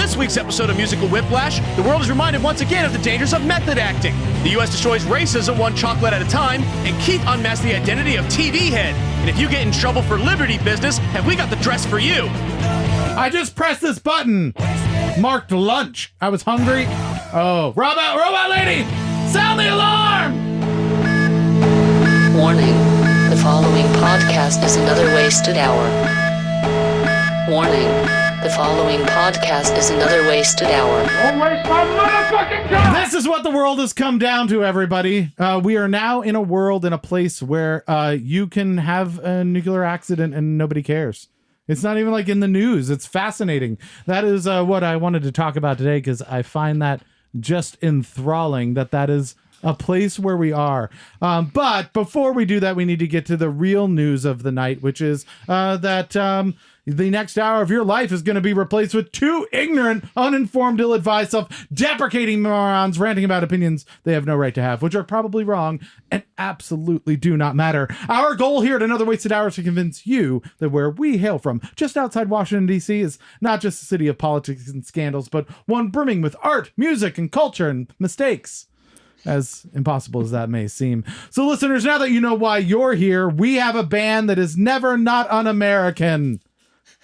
this week's episode of Musical Whiplash, the world is reminded once again of the dangers of method acting. The U.S. destroys racism one chocolate at a time, and Keith unmasks the identity of TV Head. And if you get in trouble for Liberty business, have we got the dress for you? I just pressed this button. Marked lunch. I was hungry. Oh, robot lady, sound the alarm! Warning. The following podcast is another wasted hour. Warning. The following podcast is another wasted hour. Don't waste my motherfucking time! This is what the world has come down to, everybody. We are now in a world, in a place where you can have a nuclear accident and nobody cares. It's not even like in the news. It's fascinating. That is what I wanted to talk about today, because I find that just enthralling that is a place where we are. But before we do that, we need to get to the real news of the night, which is that the next hour of your life is going to be replaced with two ignorant, uninformed, ill-advised, self-deprecating morons ranting about opinions they have no right to have, which are probably wrong and absolutely do not matter. Our goal here at Another Wasted Hour is to convince you that where we hail from, just outside Washington, D.C., is not just a city of politics and scandals, but one brimming with art, music, and culture and mistakes. As impossible as that may seem. So listeners, now that you know why you're here, we have a band that is never not un-American.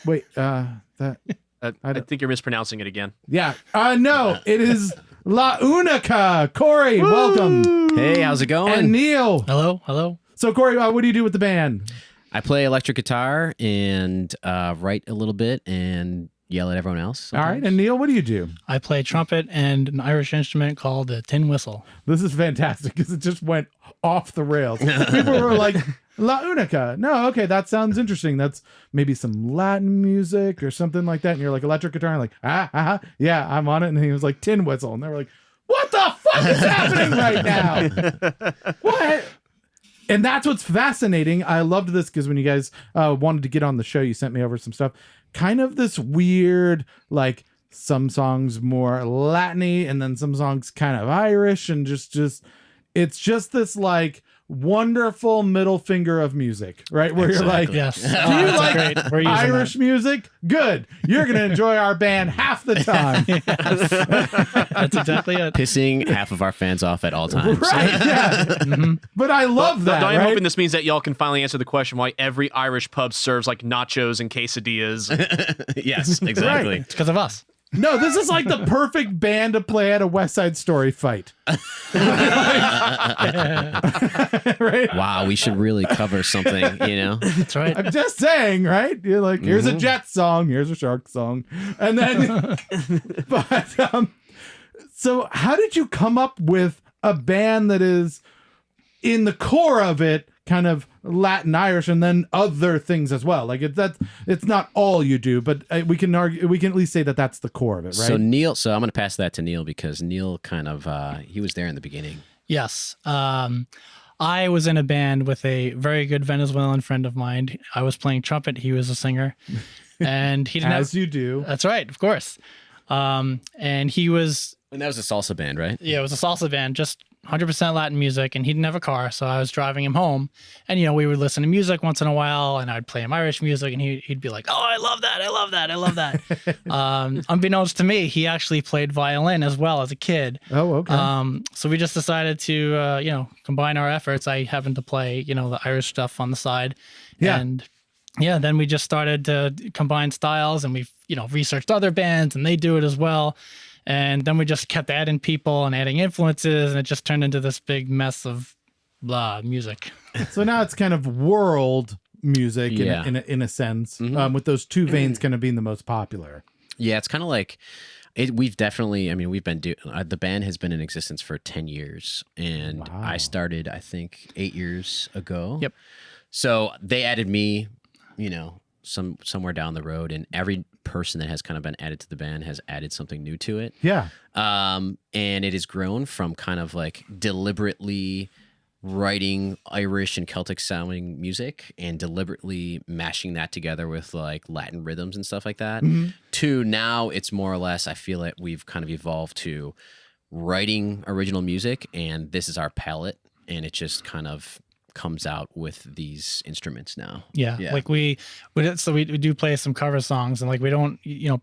Wait, I think you're mispronouncing it again. Yeah. No, it is La Unica. Corey, welcome. Hey, how's it going? And Neil. Hello. So Corey, what do you do with the band? I play electric guitar and write a little bit and yell at everyone else sometimes. All right. And Neil, what do you do? I play trumpet and an Irish instrument called the tin whistle. This is fantastic because it just went off the rails. People were like, La Unica. No, okay, that sounds interesting. That's maybe some Latin music or something like that. And you're like, electric guitar. And like, yeah, I'm on it. And he was like, tin whistle. And they were like, what the fuck is happening right now? What? And that's what's fascinating. I loved this because when you guys wanted to get on the show, you sent me over some stuff. Kind of this weird, like some songs more Latin-y and then some songs kind of Irish, and just it's just this like wonderful middle finger of music, right? Where you're like, yes, do you like Irish music? Good. You're going to enjoy our band half the time. That's exactly it. Pissing half of our fans off at all times. Right, yeah. Mm-hmm. But I love that, I'm right? hoping this means that y'all can finally answer the question why every Irish pub serves like nachos and quesadillas. Yes, exactly. Right. It's because of us. No, this is like the perfect band to play at a West Side Story fight. Right? Wow, we should really cover something, you know? That's right. I'm just saying, right? You're like, here's a Jet song, here's a Shark song. And then, so how did you come up with a band that is in the core of it kind of Latin Irish and then other things as well? Like it's not all you do, but we can at least say that that's the core of it, right? So Neil, I'm going to pass that to Neil because Neil kind of, he was there in the beginning. Yes. I was in a band with a very good Venezuelan friend of mine. I was playing trumpet. He was a singer. And he didn't As you do. That's right, of course. And he was... And that was a salsa band, right? Yeah, it was a salsa band, just 100% Latin music, and he didn't have a car, so I was driving him home. And, you know, we would listen to music once in a while, and I'd play him Irish music, and he'd be like, oh, I love that. Unbeknownst to me, he actually played violin as well as a kid. Oh, okay. So we just decided to, combine our efforts. I happened to play, the Irish stuff on the side. Yeah. And yeah, then we just started to combine styles, and we, researched other bands, and they do it as well. And then we just kept adding people and adding influences, and it just turned into this big mess of music. So now it's kind of world music Yeah. in a sense, with those two veins kind of being the most popular. Yeah, it's kind of like we've definitely, we've been the band has been in existence for 10 years, and Wow. I started, I think, 8 years ago. Yep. So they added me, somewhere down the road, and every person that has kind of been added to the band has added something new to it. Yeah. And it has grown from kind of like deliberately writing Irish and Celtic sounding music and deliberately mashing that together with like Latin rhythms and stuff like that, to now it's more or less, I feel like we've kind of evolved to writing original music, and this is our palette, and it just kind of comes out with these instruments now. Yeah. Yeah. Like we do play some cover songs, and like we don't,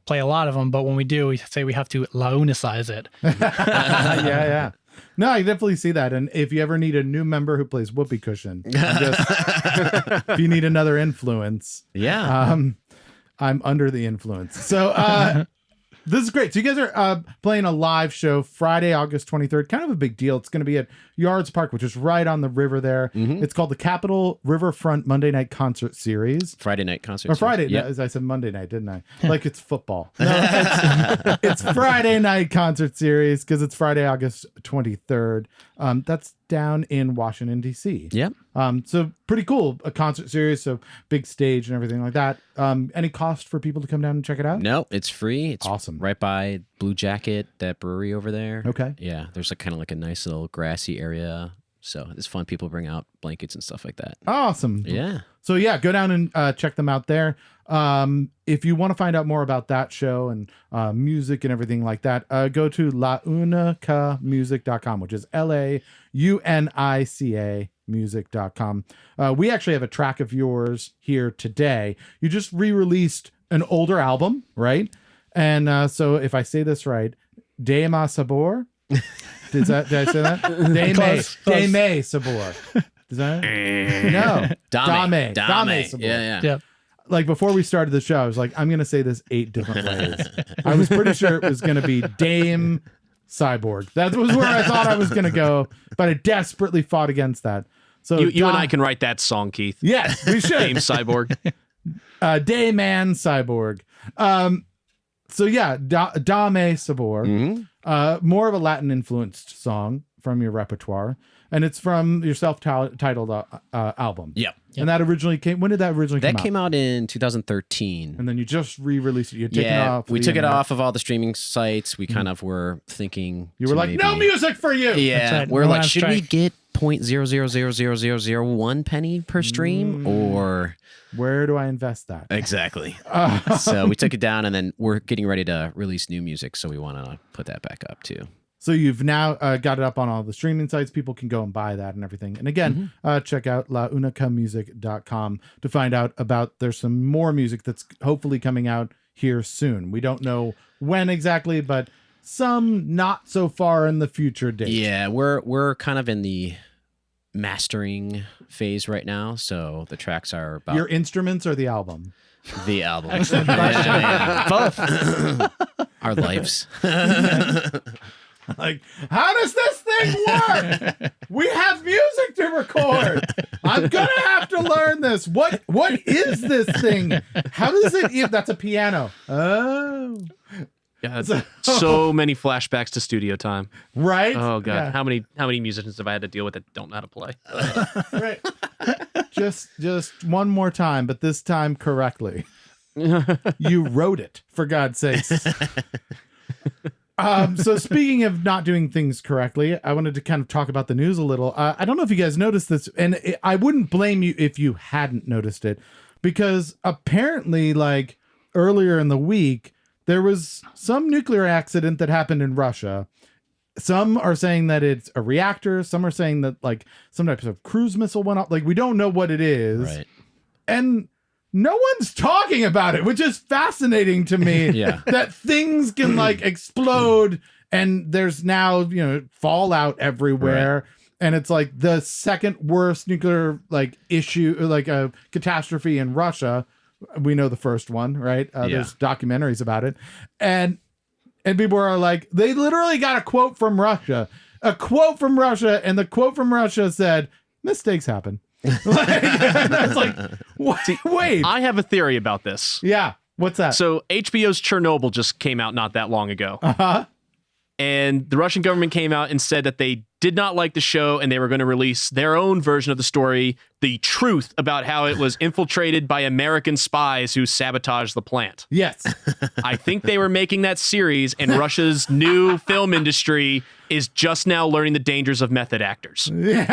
play a lot of them, but when we do, we say we have to launicize it. Yeah. No, I definitely see that. And if you ever need a new member who plays whoopee cushion, if you need another influence, I'm under the influence. So this is great. So you guys are playing a live show Friday, August 23rd. Kind of a big deal. It's going to be at Yards Park, which is right on the river there. It's called the Capitol Riverfront Monday Night Concert Series. Friday night concert. Or Friday, Yeah. as I said Monday night, didn't I? Like it's football. No, it's Friday night concert series because it's Friday, August 23rd. That's down in Washington, D.C. Yep. So pretty cool. A concert series, so big stage and everything like that. Any cost for people to come down and check it out? No, it's free. It's Awesome. right by Blue Jacket, that brewery over there. Okay. Yeah, there's kind of like a nice little grassy area. So it's fun. People bring out blankets and stuff like that. Awesome. Yeah. So yeah, go down and check them out there. If you want to find out more about that show and music and everything like that, go to launicamusic.com, which is LAUNICA music.com. We actually have a track of yours here today. You just re-released an older album, right? And so if I say this right, De Ma Sabor. Did I say that? Close. De Me Sabor. Is that it? No. Dame Sabor. Yeah. Yeah. Like before we started the show, I was like, I'm going to say this 8 different ways. I was pretty sure it was going to be Dame Cyborg. That was where I thought I was going to go, but I desperately fought against that. So You and I can write that song, Keith. Yes, we should. Dame Cyborg. Day Man Cyborg. So yeah, Dame Sabor. More of a Latin influenced song from your repertoire, and it's from your self-titled album. Yep. And that originally came. When did that originally come out? That came out in 2013. And then you just re-released it. You took it off. We the took it internet. off of all the streaming sites. We kind of were thinking. You were like, no music for you. Yeah, That's right. we're We're like, on should we strike. get 0.000001 penny per stream or Where do I invest that? exactly? So we took it down, and then we're getting ready to release new music, so we want to put that back up too. So you've now got it up on all the streaming sites. People can go and buy that and everything. And again, check out launicamusic.com to find out about, there's some more music that's hopefully coming out here soon. We don't know when exactly, but some not so far in the future date. Yeah, we're kind of in the mastering phase right now, so the tracks are about Your instruments or the album? the album. Excellent question. Both. Our lives. Like, how does this thing work? We have music to record. I'm gonna have to learn this. What is this thing? How does it? That's a piano. Oh, Yeah, so many flashbacks to studio time. right. Oh god, Yeah. how many musicians have I had to deal with that don't know how to play? Right. Just one more time, but this time correctly. You wrote it, for God's sakes. So speaking of not doing things correctly, I wanted to kind of talk about the news a little. I don't know if you guys noticed this, and I wouldn't blame you if you hadn't noticed it, because apparently, like earlier in the week, there was some nuclear accident that happened in Russia. Some are saying that it's a reactor. Some are saying that like some type of cruise missile went off. Like we don't know what it is. Right. And no one's talking about it, which is fascinating to me. Yeah. That things can like explode and there's now, fallout everywhere. And it's like the second worst nuclear like issue, like a catastrophe in Russia. We know the first one, right? There's documentaries about it. And people are like, they literally got a quote from Russia. And the quote from Russia said, mistakes happen. And I was like, wait. I have a theory about this. Yeah. What's that? So HBO's Chernobyl just came out not that long ago. Uh-huh. And the Russian government came out and said that they did not like the show and they were going to release their own version of the story, the truth about how it was infiltrated by American spies who sabotaged the plant. Yes. I think they were making that series, and Russia's new film industry is just now learning the dangers of method actors. So your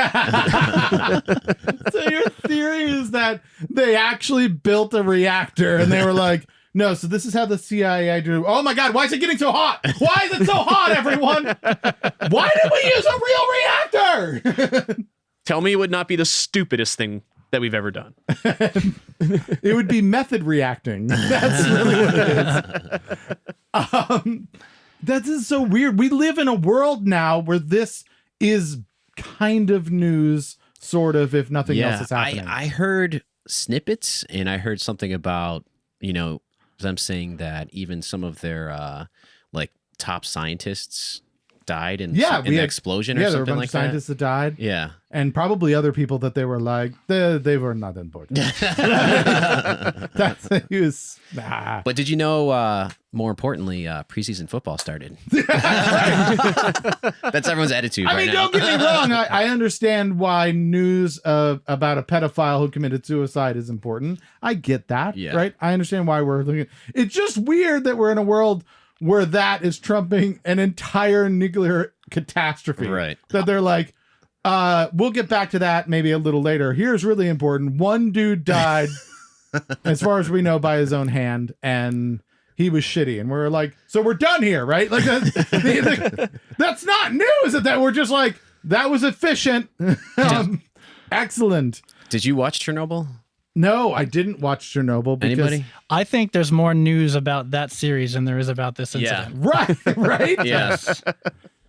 theory is that they actually built a reactor and they were like, no, so this is how the CIA do. Oh my God, why is it getting so hot? Why is it so hot, everyone? Why did we use a real reactor? Tell me it would not be the stupidest thing that we've ever done. It would be method reacting. That's really what it is. That is so weird. We live in a world now where this is kind of news, sort of, if nothing else is happening. I heard snippets, and I heard something about, them saying that even some of their like top scientists died in the explosion or there were a something bunch like of scientists that died. Yeah. And probably other people that they were like, they were not important. He was, nah. But did you know, more importantly, preseason football started? That's everyone's attitude I mean, now. don't get me wrong. I understand why news about a pedophile who committed suicide is important. I get that, right? I understand why we're looking. It's just weird that we're in a world where that is trumping an entire nuclear catastrophe. Right. That they're like, we'll get back to that maybe a little later. Here's really important. One dude died, as far as we know, by his own hand, and he was shitty. And we're like, so we're done here, right? Like that's not news. That we're just like, that was efficient. Excellent. Did you watch Chernobyl? No, I didn't watch Chernobyl. Because, Anybody? I think there's more news about that series than there is about this incident. Right. Yes.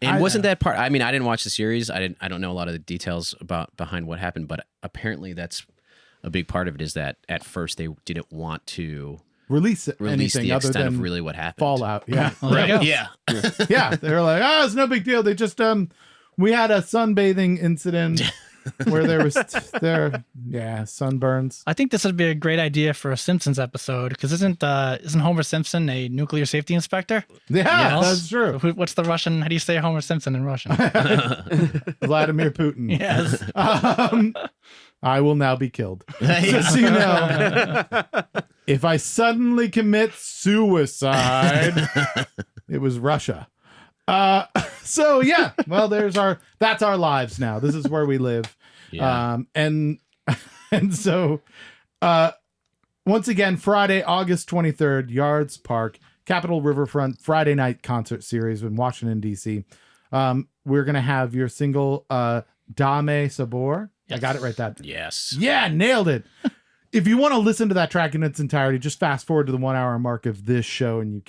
And wasn't that part? I mean, I didn't watch the series. I don't know a lot of the details behind what happened, but apparently that's a big part of it. Is that at first they didn't want to release anything the other extent than of really what happened. Fallout. Yeah. Well, there you go. Yeah. Yeah. They were like, oh, it's no big deal. They just we had a sunbathing incident where there was sunburns. I think this would be a great idea for a Simpsons episode because isn't Homer Simpson a nuclear safety inspector? Yeah, that's true. So what's the Russian? How do you say Homer Simpson in Russian? Vladimir Putin. Yes. I will now be killed. Just so you know, if I suddenly commit suicide, it was Russia. So yeah, well, that's our lives now. This is where we live. Yeah. And so, once again, Friday, August 23rd, Yards Park, Capitol Riverfront Friday night concert series in Washington, D.C. We're going to have your single, Dame Sabor. Yes. I got it right. Yes. Yeah, nailed it. If you want to listen to that track in its entirety, just fast forward to the 1 hour mark of this show, and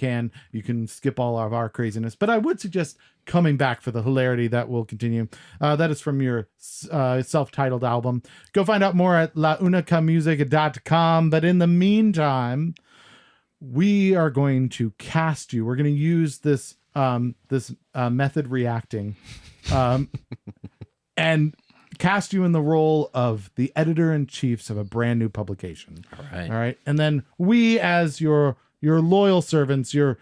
you can skip all of our craziness. But I would suggest coming back for the hilarity that will continue. That is from your self-titled album. Go find out more at launicamusic.com. But in the meantime, we are going to cast you. We're going to use this method reacting, and cast you in the role of the editor-in-chiefs of a brand new publication. All right. All right. And then we, as your loyal servants, your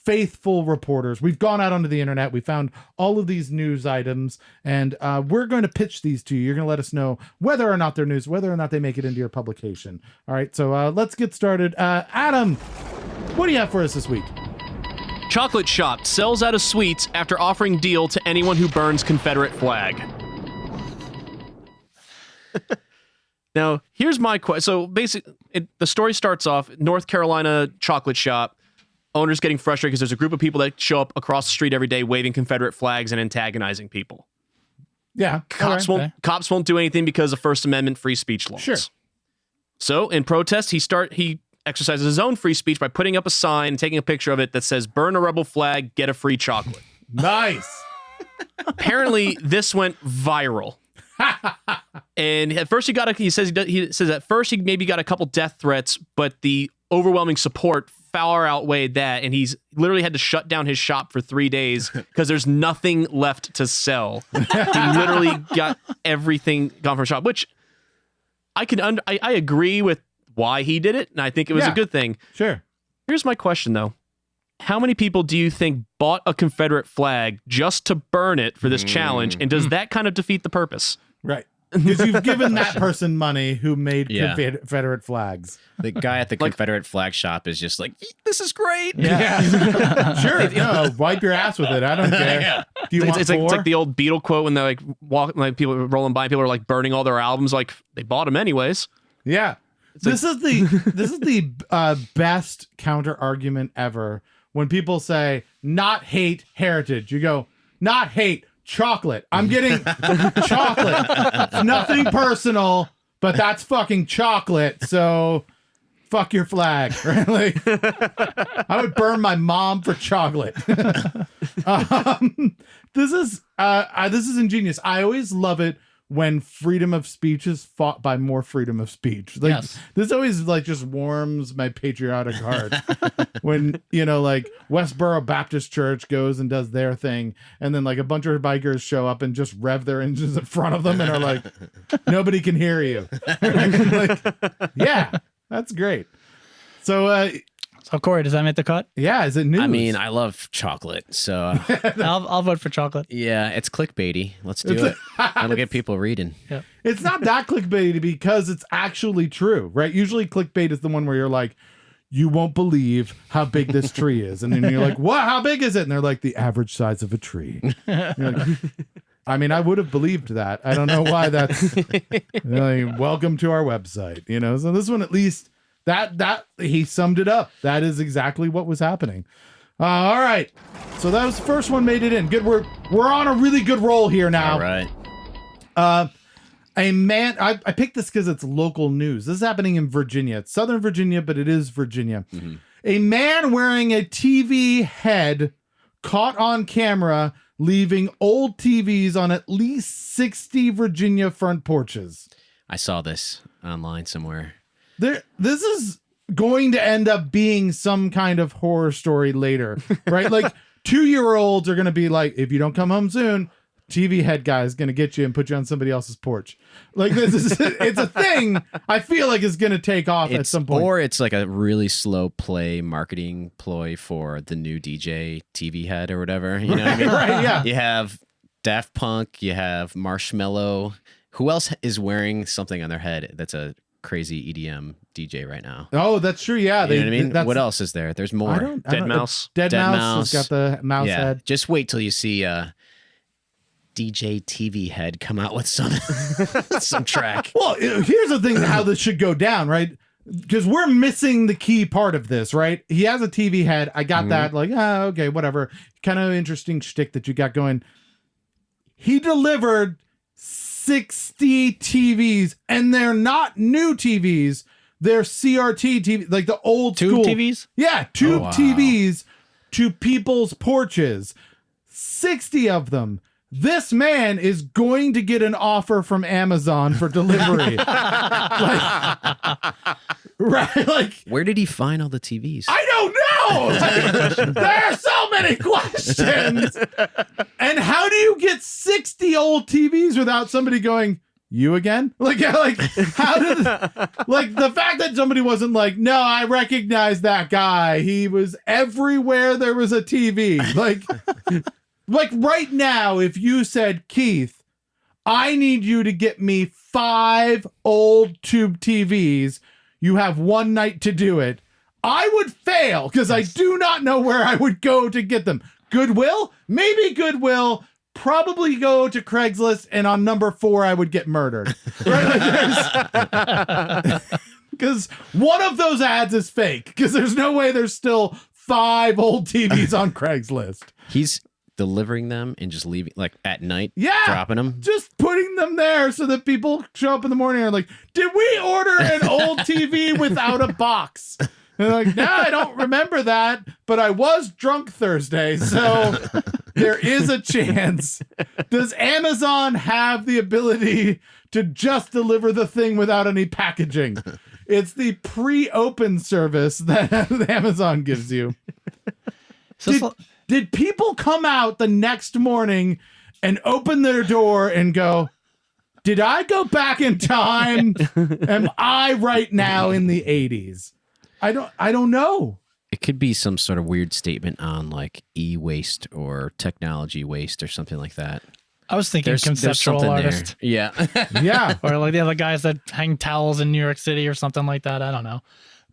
faithful reporters, we've gone out onto the internet. We found all of these news items, and we're going to pitch these to you. You're going to let us know whether or not they're news, whether or not they make it into your publication. All right. So let's get started. Adam, what do you have for us this week? Chocolate shop sells out of sweets after offering deal to anyone who burns Confederate flag. Now, here's my question. So basically, the story starts off, North Carolina chocolate shop, owners getting frustrated because there's a group of people that show up across the street every day waving Confederate flags and antagonizing people. Yeah. Cops won't do anything because of First Amendment free speech laws. Sure. So in protest, he exercises his own free speech by putting up a sign and taking a picture of it that says, "Burn a rebel flag, get a free chocolate." Nice. Apparently, this went viral. And at first he says at first he maybe got a couple death threats, but the overwhelming support far outweighed that, and he's literally had to shut down his shop for 3 days because there's nothing left to sell. He literally got everything gone from shop, which I agree with why he did it, and I think it was a good thing. Sure. Here's my question, though. How many people do you think bought a Confederate flag just to burn it for this challenge, and does that kind of defeat the purpose? Right. Because you've given that person money who made Confederate flags. The guy at the Confederate flag shop is just like, "This is great." Yeah. Sure. No, wipe your ass with it. I don't care. Yeah. Do you want it's like the old Beatle quote when they're like people rolling by, people are like burning all their albums, like they bought them anyways. Yeah. This is the best counter argument ever when people say not hate heritage. You go, not hate chocolate. I'm getting chocolate. It's nothing personal, but that's fucking chocolate. So fuck your flag. Right? Like, I would burn my mom for chocolate. This is ingenious. I always love it when freedom of speech is fought by more freedom of speech. Like, Yes. this always like just warms my patriotic heart when, you know, like Westboro Baptist Church goes and does their thing, and then like a bunch of bikers show up and just rev their engines in front of them and are like, nobody can hear you. Like, yeah, that's great. So So Corey, does that make the cut? yeah, is it news? I mean, I love chocolate, so I'll vote for chocolate. yeah, it's clickbaity. Let's do it. That'll get people reading. It's not that clickbaity because it's actually true, right? Usually clickbait is the one where you're like, you won't believe how big this tree is. And then you're like, what? How big is it? And they're like, the average size of a tree. You're like, I mean, I would have believed that. I don't know why that's like, welcome to our website, you know? So this one, at least that he summed it up. That is exactly what was happening. All right. So that was the first one, made it in. Good. We're on a really good roll here now. All right. A man, I picked this because it's local news. This is happening in Virginia. It's Southern Virginia, but it is Virginia. Mm-hmm. A man wearing a TV head caught on camera leaving old TVs on at least 60 Virginia front porches. I saw this online somewhere. This is going to end up being some kind of horror story later, right? Like 2-year-olds are going to be like, if you don't come home soon, TV head guy is going to get you and put you on somebody else's porch. Like this is, it's a thing I feel like is going to take off at some point. Or it's like a really slow play marketing ploy for the new DJ TV head or whatever. You know what I mean? Right, yeah. You have Daft Punk, you have Marshmello. Who else is wearing something on their head that's a crazy EDM DJ right now? Oh, that's true. Yeah. You know what I mean? What else is there? There's more. Dead Mouse. Dead Mouse has got the mouse Yeah. head. Just wait till you see DJ TV head come out with some some track. Well, here's the thing how this should go down, right? Because we're missing the key part of this, right? He has a TV head. I got that. Like, okay, whatever. Kind of interesting shtick that you got going. He delivered 60 TVs, and they're not new TVs. They're CRT TV, like the old Tube school. TVs? Yeah, tube Oh, wow. TVs to people's porches. 60 of them. This man is going to get an offer from Amazon for delivery. Right? Like, Where did he find all the TVs? I don't know. Like, there are so many questions. And how do you get 60 old TVs without somebody going, you again? Like how did, like the fact that somebody wasn't like, no, I recognize that guy. He was everywhere there was a TV. Like right now, if you said, Keith, I need you to get me 5 old tube TVs, you have one night to do it, I would fail because I do not know where I would go to get them. Goodwill? Maybe Goodwill. Probably go to Craigslist, and on number 4, I would get murdered. Right? Because one of those ads is fake because there's no way there's still 5 old TVs on Craigslist. He's delivering them and just leaving, like at night, Yeah. dropping them. Just putting them there so that people show up in the morning and are like, did we order an old TV without a box? And they're like, no, I don't remember that, but I was drunk Thursday, so there is a chance. Does Amazon have the ability to just deliver the thing without any packaging? It's the pre-open service that Amazon gives you. Did people come out the next morning and open their door and go, did I go back in time? Am I right now in the 80s? I don't know. It could be some sort of weird statement on like e-waste or technology waste or something like that. I was thinking There's conceptual something artist. there. Yeah. Yeah. Or like the other guys that hang towels in New York City or something like that. I don't know.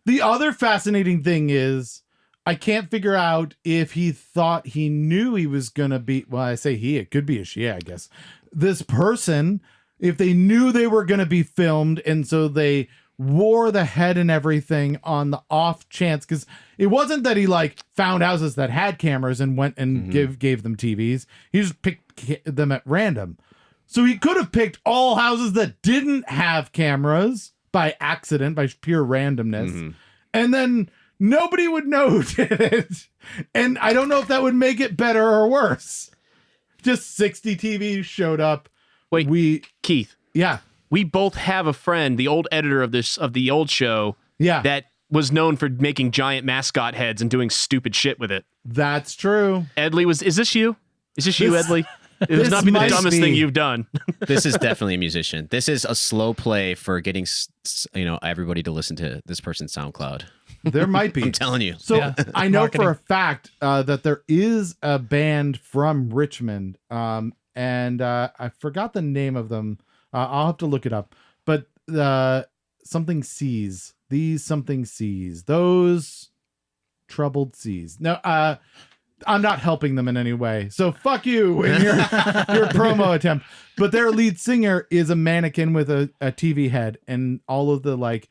The other fascinating thing is I can't figure out if he thought he knew he was going to be, well, I say he, it could be a she, I guess. This person, if they knew they were going to be filmed and so they wore the head and everything on the off chance, because it wasn't that he like found houses that had cameras and went and gave them TVs. He just picked them at random. So he could have picked all houses that didn't have cameras by accident, by pure randomness. And then nobody would know who did it. And I don't know if that would make it better or worse. Just 60 TVs showed up. Wait, Keith. Yeah. We both have a friend, the old editor of the old show, that was known for making giant mascot heads and doing stupid shit with it. That's true. Is this you? Is this you, Edley? It would not be the dumbest thing you've done. This is definitely a musician. This is a slow play for getting everybody to listen to this person's SoundCloud. There might be. I'm telling you. So I know for a fact that there is a band from Richmond, and I forgot the name of them. I'll have to look it up. But something seas. These something seas. Those troubled seas. No, I'm not helping them in any way. So fuck you in your promo attempt. But their lead singer is a mannequin with a TV head, and all of the like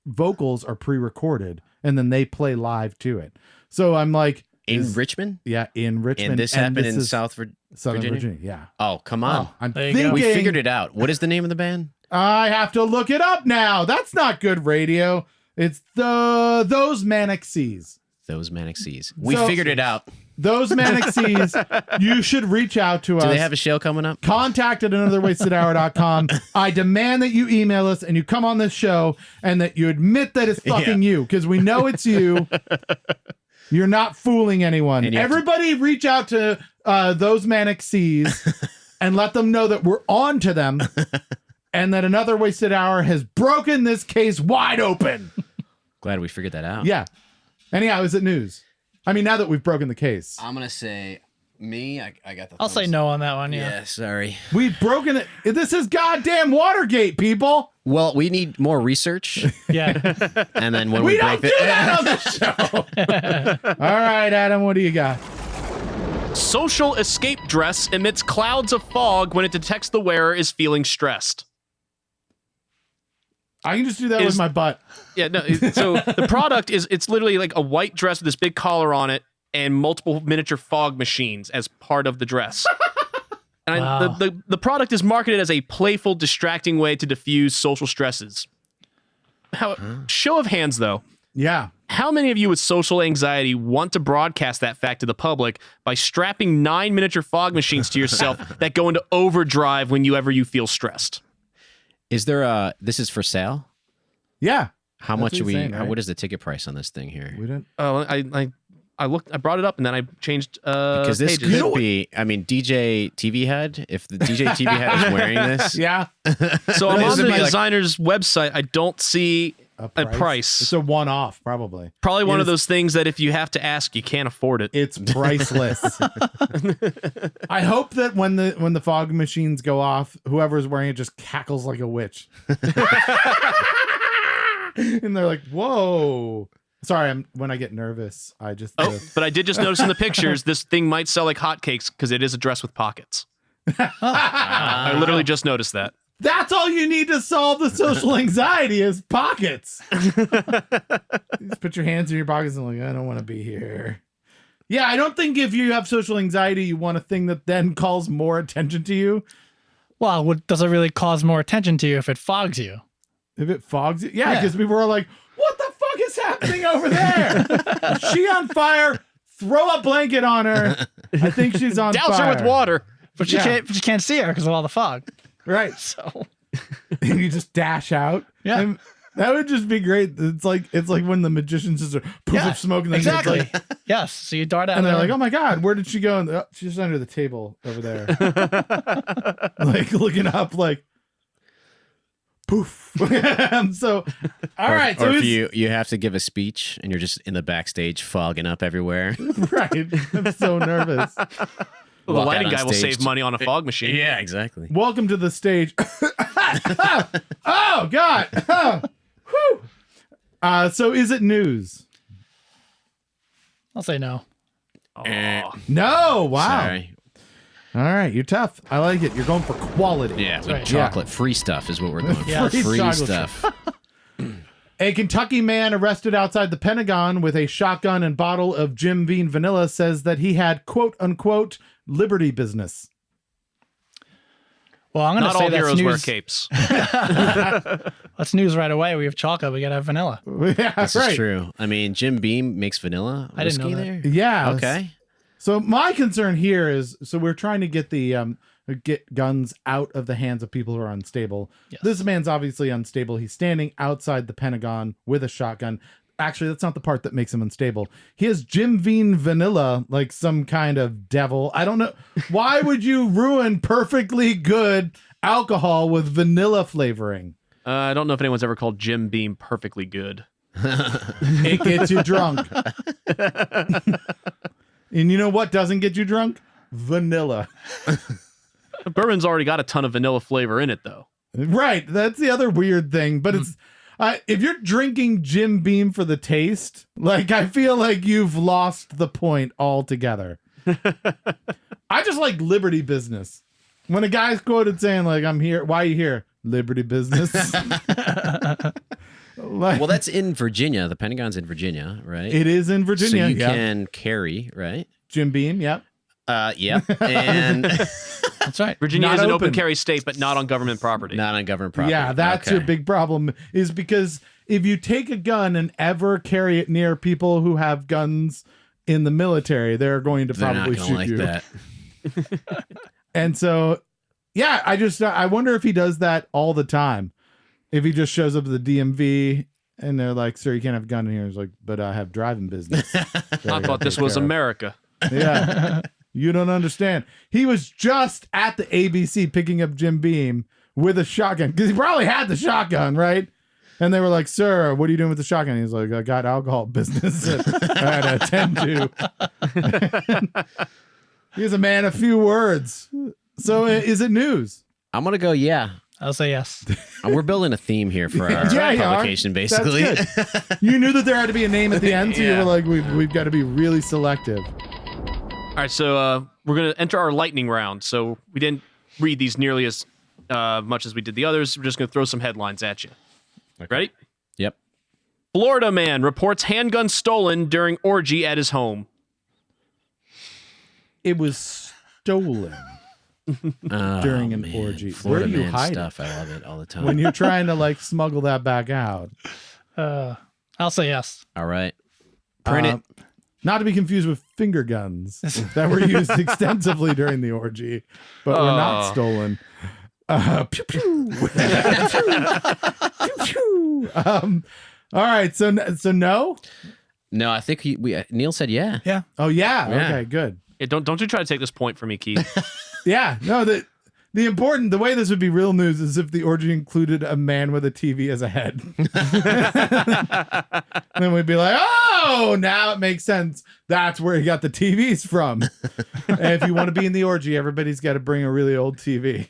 vocals are pre-recorded, and then they play live to it. So I'm like, in Richmond? Yeah, in Richmond. And this happened in Southern Virginia. Yeah. Oh, come on. I'm There you thinking go. We figured it out. What is the name of the band? I have to look it up now. That's not good radio. It's those Manic Seas. Those Manic Seas. We So- figured it out. Those Manic Seas. You should reach out to us. Do they have a show coming up? Contact at anotherwastedhour.com. I demand that you email us and you come on this show and that you admit that it's fucking you, because we know it's you. You're not fooling anyone. And you have Everybody reach out to those Manic Seas and let them know that we're on to them and that Another Wasted Hour has broken this case wide open. Glad we figured that out. Yeah. Anyhow, is it news? I mean, now that we've broken the case. I'm going to say I got the I'll say no on that one. Yeah. Yeah, sorry. We've broken it. This is goddamn Watergate, people. Well, we need more research. Yeah. And then when We we don't break do that on the show. All right, Adam, what do you got? Social escape dress emits clouds of fog when it detects the wearer is feeling stressed. I can just do that with my butt. Yeah, no. So the product it's literally like a white dress with this big collar on it and multiple miniature fog machines as part of the dress. And Wow. the product is marketed as a playful, distracting way to diffuse social stresses. Show of hands, though. Yeah. How many of you with social anxiety want to broadcast that fact to the public by strapping 9 miniature fog machines to yourself that go into overdrive whenever you feel stressed? Is there this is for sale? Yeah. How That's much what are we he's saying, right? what is the ticket price on this thing here? We didn't. Oh, I brought it up and then I changed Because this pages. could be, I mean, DJ TV Head, if the DJ TV Head is wearing this, Yeah. So I'm This on would the be like- designer's website. I don't see a price. It's a one-off, probably. Probably one It of is- those things that if you have to ask, you can't afford it. It's priceless. I hope that when the fog machines go off, whoever's wearing it just cackles like a witch. And they're like, "Whoa!" Sorry, when I get nervous, I just. Oh, but I did just notice in the pictures, this thing might sell like hotcakes because it is a dress with pockets. I literally just noticed that. That's all you need to solve the social anxiety is pockets. You just put your hands in your pockets and like, I don't want to be here. Yeah, I don't think if you have social anxiety, you want a thing that then calls more attention to you. Well, does it really cause more attention to you if it fogs you? If it fogs it, yeah, because people are like, what the fuck is happening over there? Is she on fire? Throw a blanket on her. I think she's on Douse fire. her with water. But Yeah. you can't see her because of all the fog. Right. So And you just dash out. Yeah. And that would just be great. It's like when the magicians just are poof of smoke and then exactly. it's like, Yes. So you dart out and they're there. like, oh my God, where did she go? And oh, she's under the table over there. Like looking up like poof. So all right. So or if it's- you have to give a speech and you're just in the backstage fogging up everywhere. right. I'm so nervous. Well, the Walk lighting out on guy will stage. save money on a fog machine. Yeah, exactly. Welcome to the stage. Oh God. Whew. So is it news? I'll say no. No. Wow. Sorry. All right, you're tough. I like it. You're going for quality. Yeah, with right. chocolate free stuff is what we're going for. Yeah. Free Free chocolate stuff. A Kentucky man arrested outside the Pentagon with a shotgun and bottle of Jim Beam vanilla says that he had quote unquote liberty business. Well, I'm going to Not say all that's heroes wear news. capes. That's news right away. We have chocolate. We got to have vanilla. Yeah, This right. is true. I mean, Jim Beam makes vanilla I didn't know whiskey that. there. Yeah. Okay. So my concern here is, so we're trying to get guns out of the hands of people who are unstable. Yes. This man's obviously unstable. He's standing outside the Pentagon with a shotgun. Actually, that's not the part that makes him unstable. He has Jim Beam vanilla, like some kind of devil. I don't know. Why would you ruin perfectly good alcohol with vanilla flavoring? I don't know if anyone's ever called Jim Beam perfectly good. It gets you drunk. And you know what doesn't get you drunk? Vanilla. Bourbon's already got a ton of vanilla flavor in it, though. Right. That's the other weird thing. But it's if you're drinking Jim Beam for the taste, like I feel like you've lost the point altogether. I just like liberty business. When a guy's quoted saying like, "I'm here. Why are you here? Liberty business." Like, Well, that's in Virginia. The Pentagon's in Virginia, right? it is in Virginia. So you yeah. can carry, right? Jim Beam. Yep. Yeah. And That's right. Virginia Not is an open open. carry state, but not on government property. not on government property. Yeah, that's Okay. your big problem, is because if you take a gun and ever carry it near people who have guns in the military, they're going to They're probably not shoot gonna like you. that. And so, yeah, I wonder if he does that all the time. If he just shows up at the DMV and they're like, "Sir, you can't have a gun in here." He's like, "But I have driving business." I thought this was America. Yeah. You don't understand. He was just at the ABC picking up Jim Beam with a shotgun, because he probably had the shotgun, right? And they were like, "Sir, what are you doing with the shotgun?" He's like, "I got alcohol business that I had to attend to." He's a man of few words. So is it news? I'm gonna go. Yeah. I'll say yes. We're building a theme here for our Yeah, you are. publication, That's basically. good. You knew that there had to be a name at the end, so you Yeah. were like, we've got to be really selective. All right, so we're going to enter our lightning round. So we didn't read these nearly as much as we did the others. We're just going to throw some headlines at you. Ready? Yep. Florida man reports handgun stolen during orgy at his home. It was stolen during an orgy. Florida Where do you man hide stuff. I love it all the time. when you're trying to like smuggle that back out? I'll say yes. All right. Print it. Not to be confused with finger guns that were used extensively during the orgy, but were not stolen. Pew, pew. Pew, pew. All right, so no. No, I think Neil said yeah. Yeah. Oh yeah. Yeah. Okay, good. Yeah, don't you try to take this point from me, Keith. Yeah, no. The way this would be real news is if the orgy included a man with a TV as a head. Then we'd be like, oh, now it makes sense. That's where he got the TVs from. And if you want to be in the orgy, everybody's got to bring a really old TV.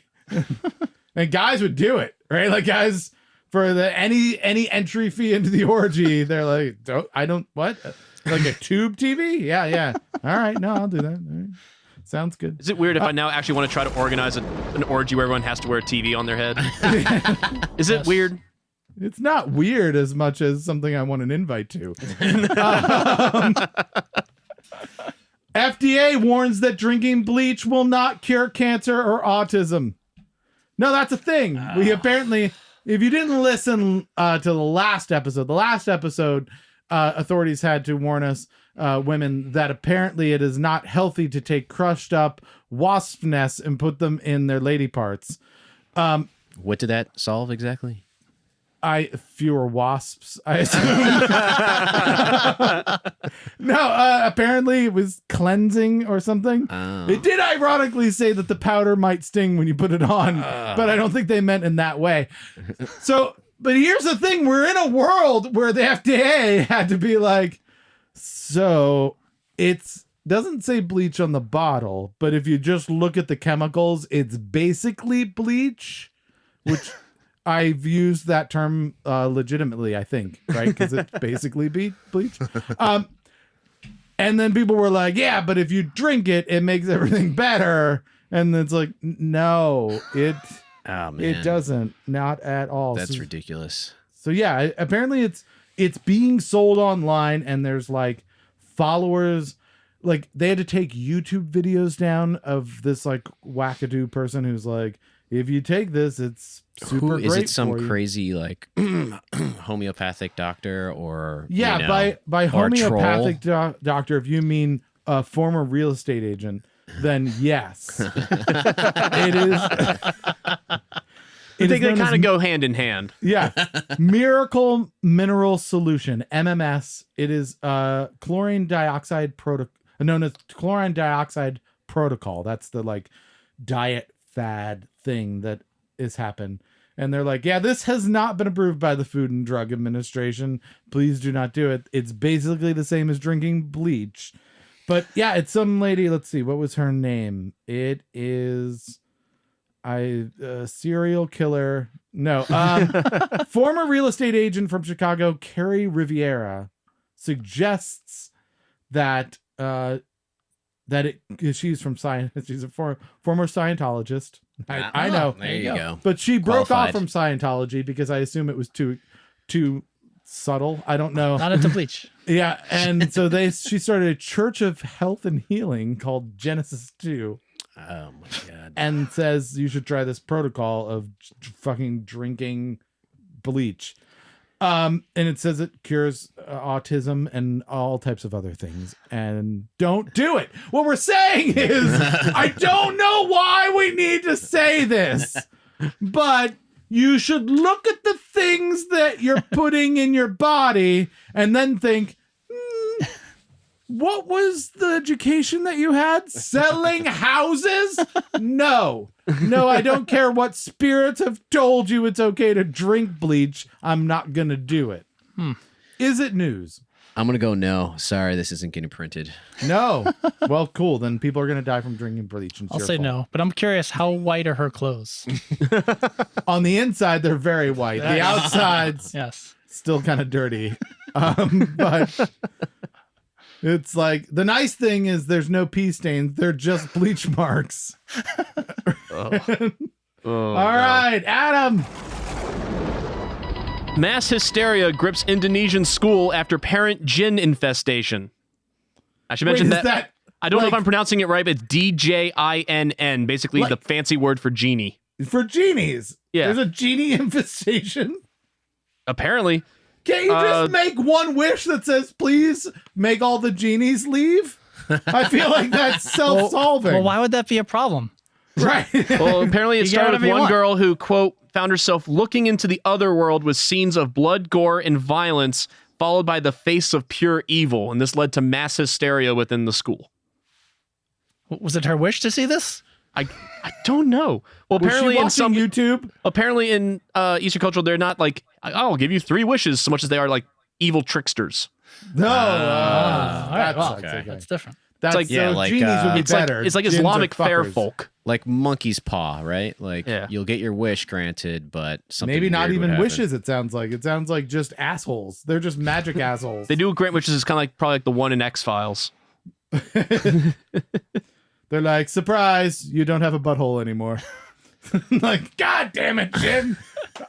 And guys would do it, right? Like guys, for the any entry fee into the orgy, they're like, what? Like a tube TV? Yeah. All right, no, I'll do that. All right. Sounds good. Is it weird if I now actually want to try to organize an orgy where everyone has to wear a TV on their head? Is it weird? It's not weird as much as something I want an invite to. FDA warns that drinking bleach will not cure cancer or autism. No, that's a thing. We apparently, if you didn't listen to the last episode, authorities had to warn us, women, that apparently it is not healthy to take crushed up wasp nests and put them in their lady parts. What did that solve exactly? Fewer wasps, I assume. No, apparently it was cleansing or something. Oh. It did ironically say that the powder might sting when you put it on, but I don't think they meant in that way. So, but here's the thing. We're in a world where the FDA had to be like, so it's doesn't say bleach on the bottle, but if you just look at the chemicals, it's basically bleach, which I've used that term legitimately, I think, right? Because it's basically bleach. And then people were like, yeah, but if you drink it, it makes everything better. And it's like, no, Oh man, it doesn't. Not at all. That's So- ridiculous. So yeah, apparently it's being sold online, and there's like followers. Like they had to take YouTube videos down of this like wackadoo person who's like, if you take this, it's super great. Is it some for you. crazy like homeopathic doctor or Yeah, you know, by or homeopathic doctor, if you mean a former real estate agent, then yes, it is. I think they kind of go hand in hand. Yeah, Miracle Mineral Solution (MMS). It is chlorine dioxide known as chlorine dioxide protocol. That's the like diet fad thing that has happened. And they're like, yeah, this has not been approved by the Food and Drug Administration. Please do not do it. It's basically the same as drinking bleach. But yeah, it's some lady. Let's see. What was her name? It is serial killer. No. Former real estate agent from Chicago, Carrie Riviera, suggests that she's from science. She's a former Scientologist. I know. There you go. But she broke Qualified. off from Scientology because I assume it was too subtle. I don't know. Not into bleach. Yeah, and so she started a Church of Health and Healing called Genesis 2. Oh my god. And says you should try this protocol of fucking drinking bleach. And it says it cures autism and all types of other things. And don't do it. What we're saying is, I don't know why we need to say this, but you should look at the things that you're putting in your body and then think, what was the education that you had? Selling houses? No, I don't care what spirits have told you it's okay to drink bleach. I'm not going to do it. Is it news? I'm gonna go no. Sorry, this isn't getting printed. No. Well, cool. Then people are going to die from drinking bleach. And I'll say no, but I'm curious, how white are her clothes? On the inside, they're very white. The outside's Yes. still kind of dirty. But it's like the nice thing is there's no pee stains. They're just bleach marks. All right, Adam. Mass hysteria grips Indonesian school after parent jinn infestation. I should mention Wait, that. I don't know if like- I'm pronouncing it right, but it's DJINN, basically Like- the fancy word for genie. For genies. Yeah. There's a genie infestation. Apparently. Can't you just make one wish that says, please make all the genies leave? I feel like that's self-solving. Well, why would that be a problem? Right. Well, apparently it You get started whatever with you one want. girl who, quote, found herself looking into the other world with scenes of blood, gore, and violence, followed by the face of pure evil. And this led to mass hysteria within the school. Was it her wish to see this? I don't know. Well, Was she apparently in watching some YouTube? apparently in Eastern culture, they're not like, I'll give you 3 wishes so much as they are like evil tricksters. No. All right, that well, sucks. Okay. that's different. That's like- so yeah, like, genies would be It's like better. it's like Jinns are Islamic fair fuckers. folk. Like monkey's paw, right? Like Yeah. you'll get your wish granted, but something Maybe not weird would even happen. wishes, it sounds like. It sounds like just assholes. They're just magic assholes. They do grant wishes is kind of like probably like the one in X-Files. They're like, surprise, you don't have a butthole anymore. Like, God damn it, Jim.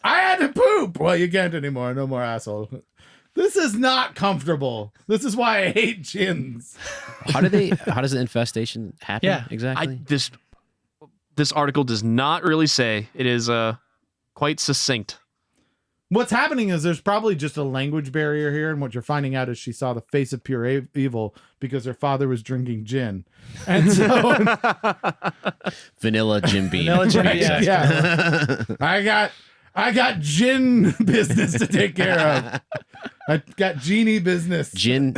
I had to poop. Well, you can't anymore. No more asshole. This is not comfortable. This is why I hate gins. How does the infestation happen Yeah. exactly? This article does not really say. It is quite succinct. What's happening is there's probably just a language barrier here, and what you're finding out is she saw the face of pure evil because her father was drinking gin. And so Vanilla Jim Beam. Vanilla Jim Beam. Right, yeah. I got gin business to take care of. I got genie business. Gin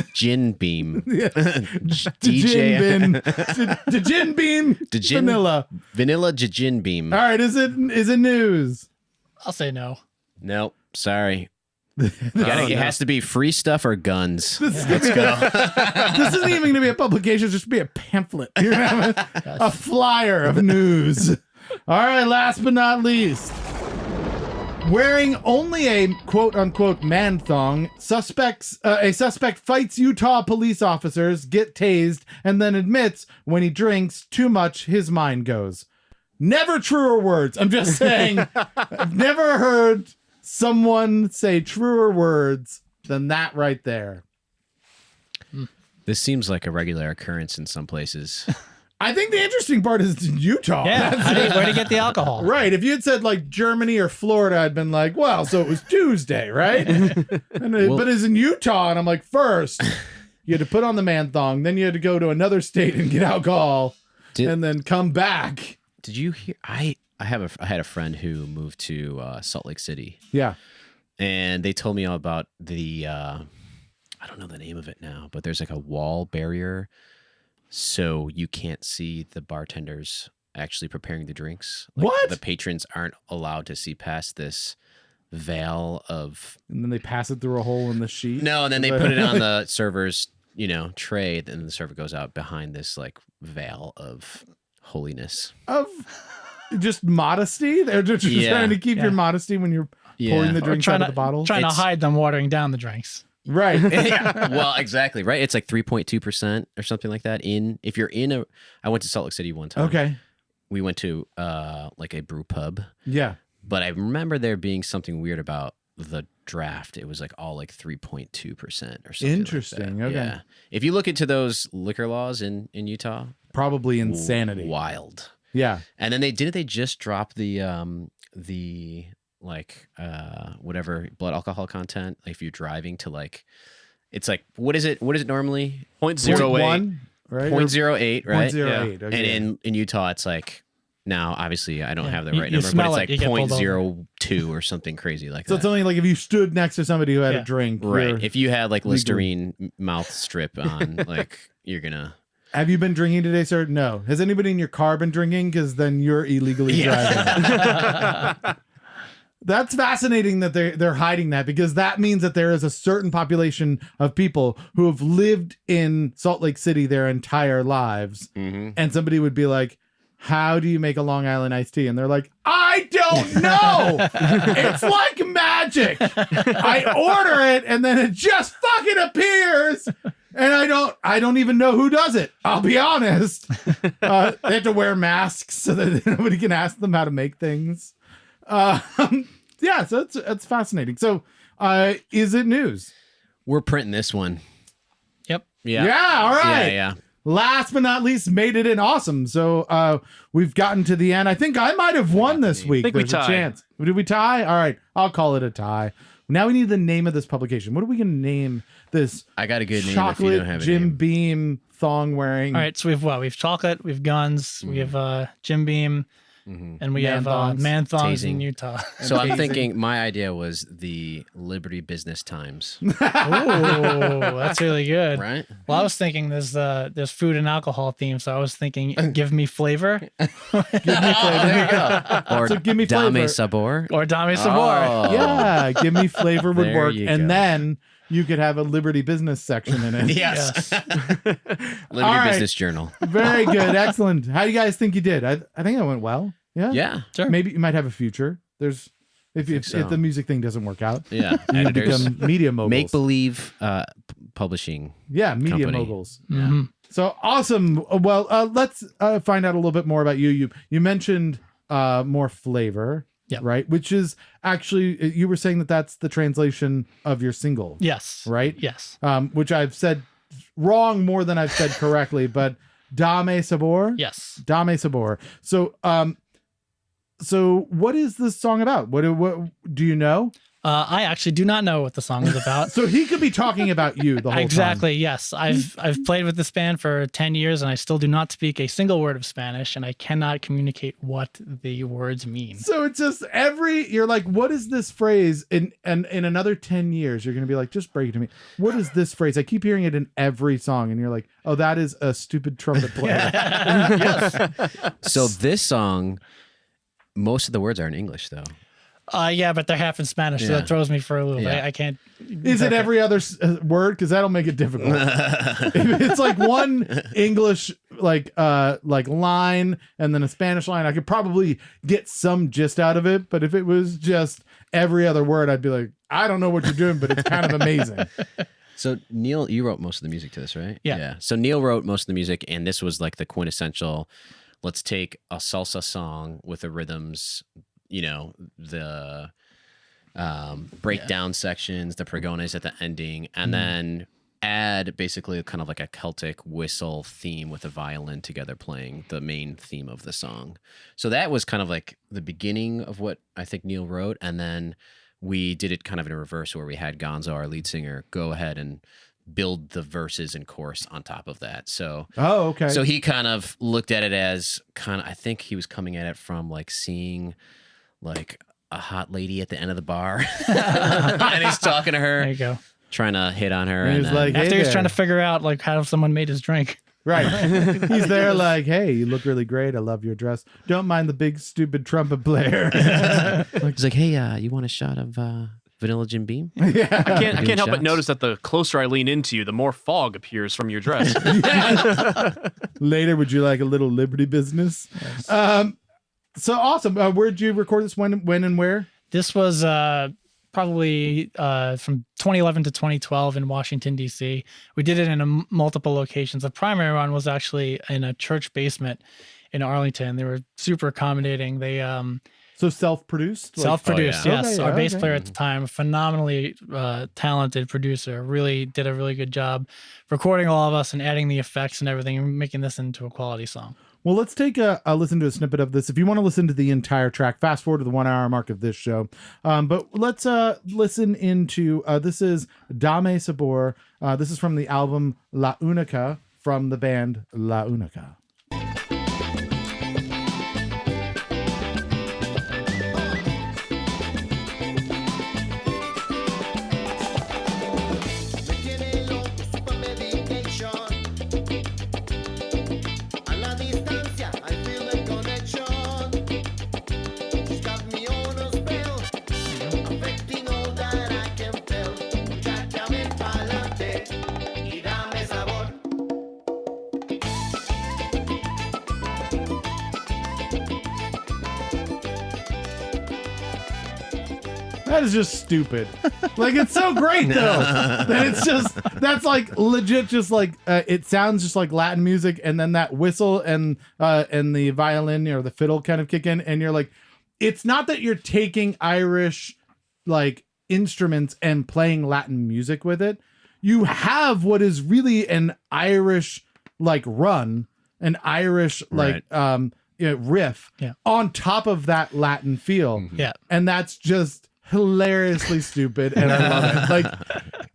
Beam. The DJ. gin bin. The gin beam. The gin- Vanilla. Vanilla Gin Beam. All right, is it news? I'll say no. Nope. Sorry. It has to be free stuff or guns. Let's go. This isn't even going to be a publication. It's just be a pamphlet. You're gonna have a flyer of news. All right, last but not least. Wearing only a quote-unquote man thong, a suspect fights Utah police officers, get tased, and then admits when he drinks too much, his mind goes. Never truer words. I'm just saying, I've never heard someone say truer words than that right there? This seems like a regular occurrence in some places. I think the interesting part is Utah. Yeah. Where to get the alcohol? Right. If you had said like Germany or Florida, I'd been like, well, so it was Tuesday, right? But it's in Utah, and I'm like, first, you had to put on the man thong, then you had to go to another state and get alcohol, and then come back. Did you hear? I had a friend who moved to Salt Lake City. Yeah. And they told me all about the I don't know the name of it now, but there's like a wall barrier, so you can't see the bartenders actually preparing the drinks. Like, what? The patrons aren't allowed to see past this veil of. And then they pass it through a hole in the sheet. No, and then they put it on the server's, tray, and the server goes out behind this like veil of holiness. Of just modesty. They're just trying to keep your modesty when you're pouring the drinks out of the bottle. Trying to hide them watering down the drinks. Right. Well, exactly. Right. It's like 3.2% or something like that. If you're in I went to Salt Lake City one time. Okay. We went to like a brew pub. Yeah. But I remember there being something weird about the draft. It was like all like 3.2% or something. Interesting. Like that. Okay. Yeah. If you look into those liquor laws in Utah, probably insanity. Wild. Yeah. And then they just drop the whatever blood alcohol content. Like if you're driving to like, it's like, what is it normally? 0.08. Right? 0.08, right? 0.08. Yeah. Okay. And in Utah, it's like, now obviously I don't have the right you number, but smell it's it, like you get pulled over. 0.02 or something crazy like So that. it's only like if you stood next to somebody who had a drink. Right. If you had like Listerine mouth strip on, like you're gonna. Have you been drinking today, sir? No. Has anybody in your car been drinking? Because then you're illegally driving. That's fascinating that they're hiding that, because that means that there is a certain population of people who have lived in Salt Lake City their entire lives. Mm-hmm. And somebody would be like, how do you make a Long Island iced tea? And they're like, I don't know. It's like magic. I order it and then it just fucking appears. And I don't even know who does it. I'll be honest. They have to wear masks so that nobody can ask them how to make things. Yeah, so it's fascinating. So, is it news? We're printing this one. Yep. Yeah. Yeah. All right. Yeah. Last but not least, made it in awesome. So, we've gotten to the end. I think I might have won this week. I think we There's a tied. chance. Did we tie? All right. I'll call it a tie. Now we need the name of this publication. What are we going to name this? I got a good name if you chocolate don't have a Jim name. Beam thong wearing. All right, so we've chocolate, we've guns, we have Jim Beam, and we Man have thongs. man thongs in Tasing. Utah. So I'm thinking my idea was the Liberty Business Times, Oh, that's really good. right? Well, I was thinking there's food and alcohol theme, so I was thinking give me flavor Give me flavor. There you go. Or So give me Dame flavor. Sabor. or Dame Sabor. Oh. Yeah, give me flavor would There work. you And go. then you could have a Liberty Business section in it. Yes. Liberty All right. Business Journal. Very good. Excellent. How do you guys think you did? I think I went well. Yeah. Yeah. Sure. Maybe you might have a future. There's if so. the music thing doesn't work out, Yeah. you Editors. become media moguls. Make believe publishing. Yeah, media company. moguls. Mhm. So awesome. Well, let's find out a little bit more about you. You mentioned more flavor, Yep. right? Which is actually, you were saying that's the translation of your single, Yes. right? Yes. Which I've said wrong more than I've said correctly, but Dame Sabor? Yes. Dame Sabor. So what is this song about? What do you know? I actually do not know what the song is about. So he could be talking about you the whole Exactly. Yes, I've played with this band for 10 years, and I still do not speak a single word of Spanish, and I cannot communicate what the words mean. time. So it's just you're like, what is this phrase? In another 10 years, you're going to be like, just break it to me. What is this phrase? I keep hearing it in every song. And you're like, oh, that is a stupid trumpet player. So this song, most of the words are in English, though. Yeah, but they're half in Spanish, so Yeah. that throws me for a loop. Yeah. I can't. Is it every other word? Because that'll make it difficult. If it's like one English like line and then a Spanish line, I could probably get some gist out of it. But if it was just every other word, I'd be like, I don't know what you're doing, but it's kind of amazing. So Neil, you wrote most of the music to this, right? Yeah. So Neil wrote most of the music, and this was like the quintessential. Let's take a salsa song with the rhythms, the breakdown sections, the pregones at the ending, and then add basically kind of like a Celtic whistle theme with a violin together playing the main theme of the song. So that was kind of like the beginning of what I think Neil wrote. And then we did it kind of in reverse where we had Gonzo, our lead singer, go ahead and build the verses and chorus on top of that. So, okay. So he kind of looked at it as kind of, I think he was coming at it from like seeing like a hot lady at the end of the bar and he's talking to her. There you go. Trying to hit on her. And And he's then- like, hey After he was there. trying to figure out like how someone made his drink. Right. He's there like, hey, you look really great. I love your dress. Don't mind the big stupid trumpet player. he's like, hey, you want a shot of vanilla Jim Beam? Yeah. I can't Doing help but shots? notice that the closer I lean into you, the more fog appears from your dress. Later, would you like a little Liberty business? So awesome. Where'd you record this? When and where? This was probably from 2011 to 2012 in Washington, D.C. We did it in multiple locations. The primary one was actually in a church basement in Arlington. They were super accommodating. They So self-produced? Like- self-produced, Oh, yeah. yes. Okay, Our yeah, bass okay. player at the time, phenomenally talented producer, really did a really good job recording all of us and adding the effects and everything and making this into a quality song. Well, let's take a listen to a snippet of this. If you want to listen to the entire track, fast forward to the 1 hour mark of this show. But let's listen into, this is Dame Sabor. This is from the album La Unica from the band La Unica. Me tiene loco super medication. A la distancia, I feel the connection. She's got me on a spell, affecting all that I can tell. Muchacha, ven pa'lante y dame sabor. That is just stupid. Like, it's so great though. That it's just, that's like legit, just like it sounds just like Latin music, and then that whistle and the violin or the fiddle kind of kick in, and you're like, it's not that you're taking Irish like instruments and playing Latin music with it. You have what is really an Irish like run, an Irish like riff Yeah. on top of that Latin feel. Yeah. And that's just hilariously stupid, and I love it. Like,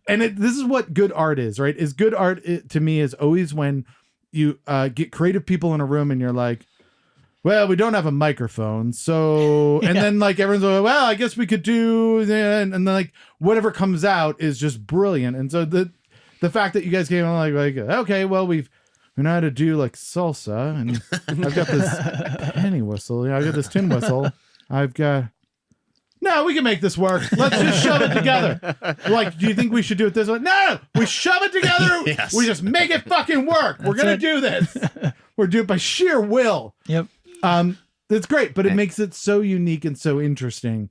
and this is what good art is, right? Is good art to me is always when you get creative people in a room and you're like, well, we don't have a microphone, so, and then like everyone's like, well, I guess we could do, and then like whatever comes out is just brilliant. And so the fact that you guys came on like okay, well, we know how to do like salsa, and I've got this penny whistle, I've got this tin whistle, I've got. No, we can make this work. Let's just shove it together. Like, do you think we should do it this way? No, we shove it together. Yes. We just make it fucking work. We're gonna do this. We're doing it by sheer will. Yep. It's great, but it makes it so unique and so interesting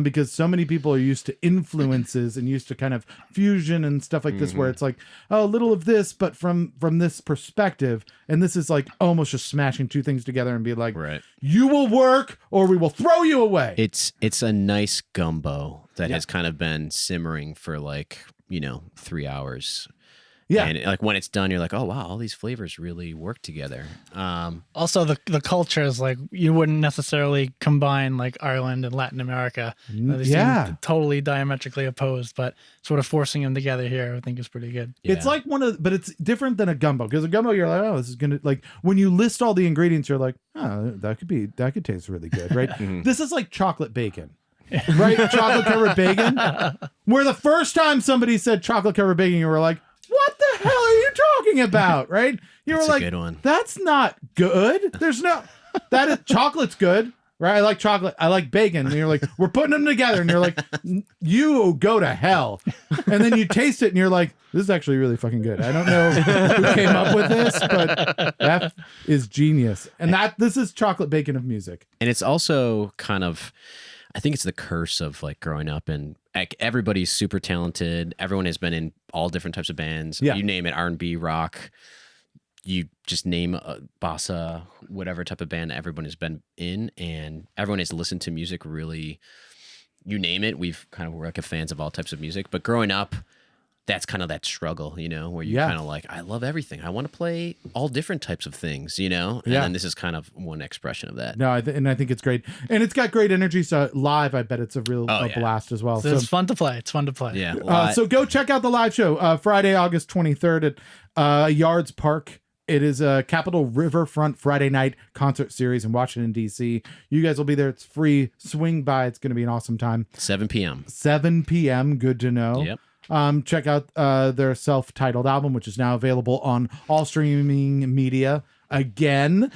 because so many people are used to influences and used to kind of fusion and stuff like this, where it's like, oh, a little of this, but from this perspective. And this is like almost just smashing two things together and be like, Right. you will work or we will throw you away. It's a nice gumbo that has kind of been simmering for like, 3 hours. Yeah. And like when it's done, you're like, oh wow, all these flavors really work together. Also, the culture is like you wouldn't necessarily combine like Ireland and Latin America. They seem yeah. totally diametrically opposed, but sort of forcing them together here, I think is pretty good. It's Yeah. like but it's different than a gumbo, because a gumbo, you're like, oh, this is gonna, like, when you list all the ingredients, you're like, oh, that could taste really good, right? This is like chocolate bacon, right? Chocolate covered bacon, where the first time somebody said chocolate covered bacon, you were like, what the hell are you talking about, right? You That's were a like, good one. that's not good. There's no, that is, chocolate's good, right? I like chocolate. I like bacon. And you're like, we're putting them together. And you're like, you go to hell. And then you taste it and you're like, this is actually really fucking good. I don't know who came up with this, but that is genius. And this is chocolate bacon of music. And it's also kind of, I think it's the curse of like growing up and like everybody's super talented. Everyone has been in all different types of bands. Yeah. You name it, R&B, rock. You just name a bossa, whatever type of band everyone has been in, and everyone has listened to music really you name it. We've kind of were fans of all types of music, but growing up, that's kind of that struggle, where you kind of like, I love everything. I want to play all different types of things, And then this is kind of one expression of that. No, I think it's great, and it's got great energy. So live, I bet it's a real blast as well. So it's fun to play. It's fun to play. Yeah. So go check out the live show Friday, August 23rd at Yards Park. It is a Capitol Riverfront Friday night concert series in Washington, D.C. You guys will be there. It's free. Swing by. It's going to be an awesome time. 7 p.m. 7 p.m. Good to know. Yep. Check out their self-titled album, which is now available on all streaming media again.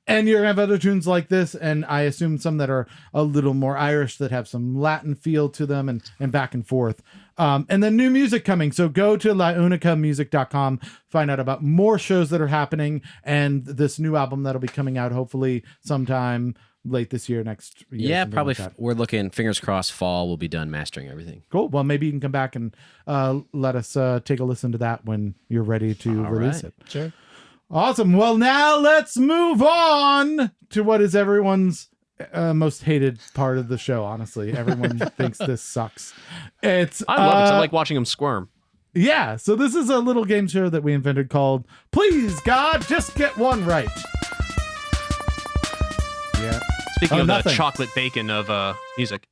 And you're going to have other tunes like this, and I assume some that are a little more Irish that have some Latin feel to them and back and forth. And then new music coming. So go to launicamusic.com, find out about more shows that are happening, and this new album that'll be coming out hopefully sometime late this year, next year. Yeah, something probably. like that. We're looking, fingers crossed, fall we'll be done mastering everything. Cool. Well, maybe you can come back and let us take a listen to that when you're ready to release it. Sure. Awesome. Well, now let's move on to what is everyone's most hated part of the show. Honestly, everyone thinks this sucks. I love it. I like watching them squirm. Yeah. So this is a little game show that we invented called "Please God, Just Get One Right." Yeah. Speaking of nothing. the chocolate bacon of music.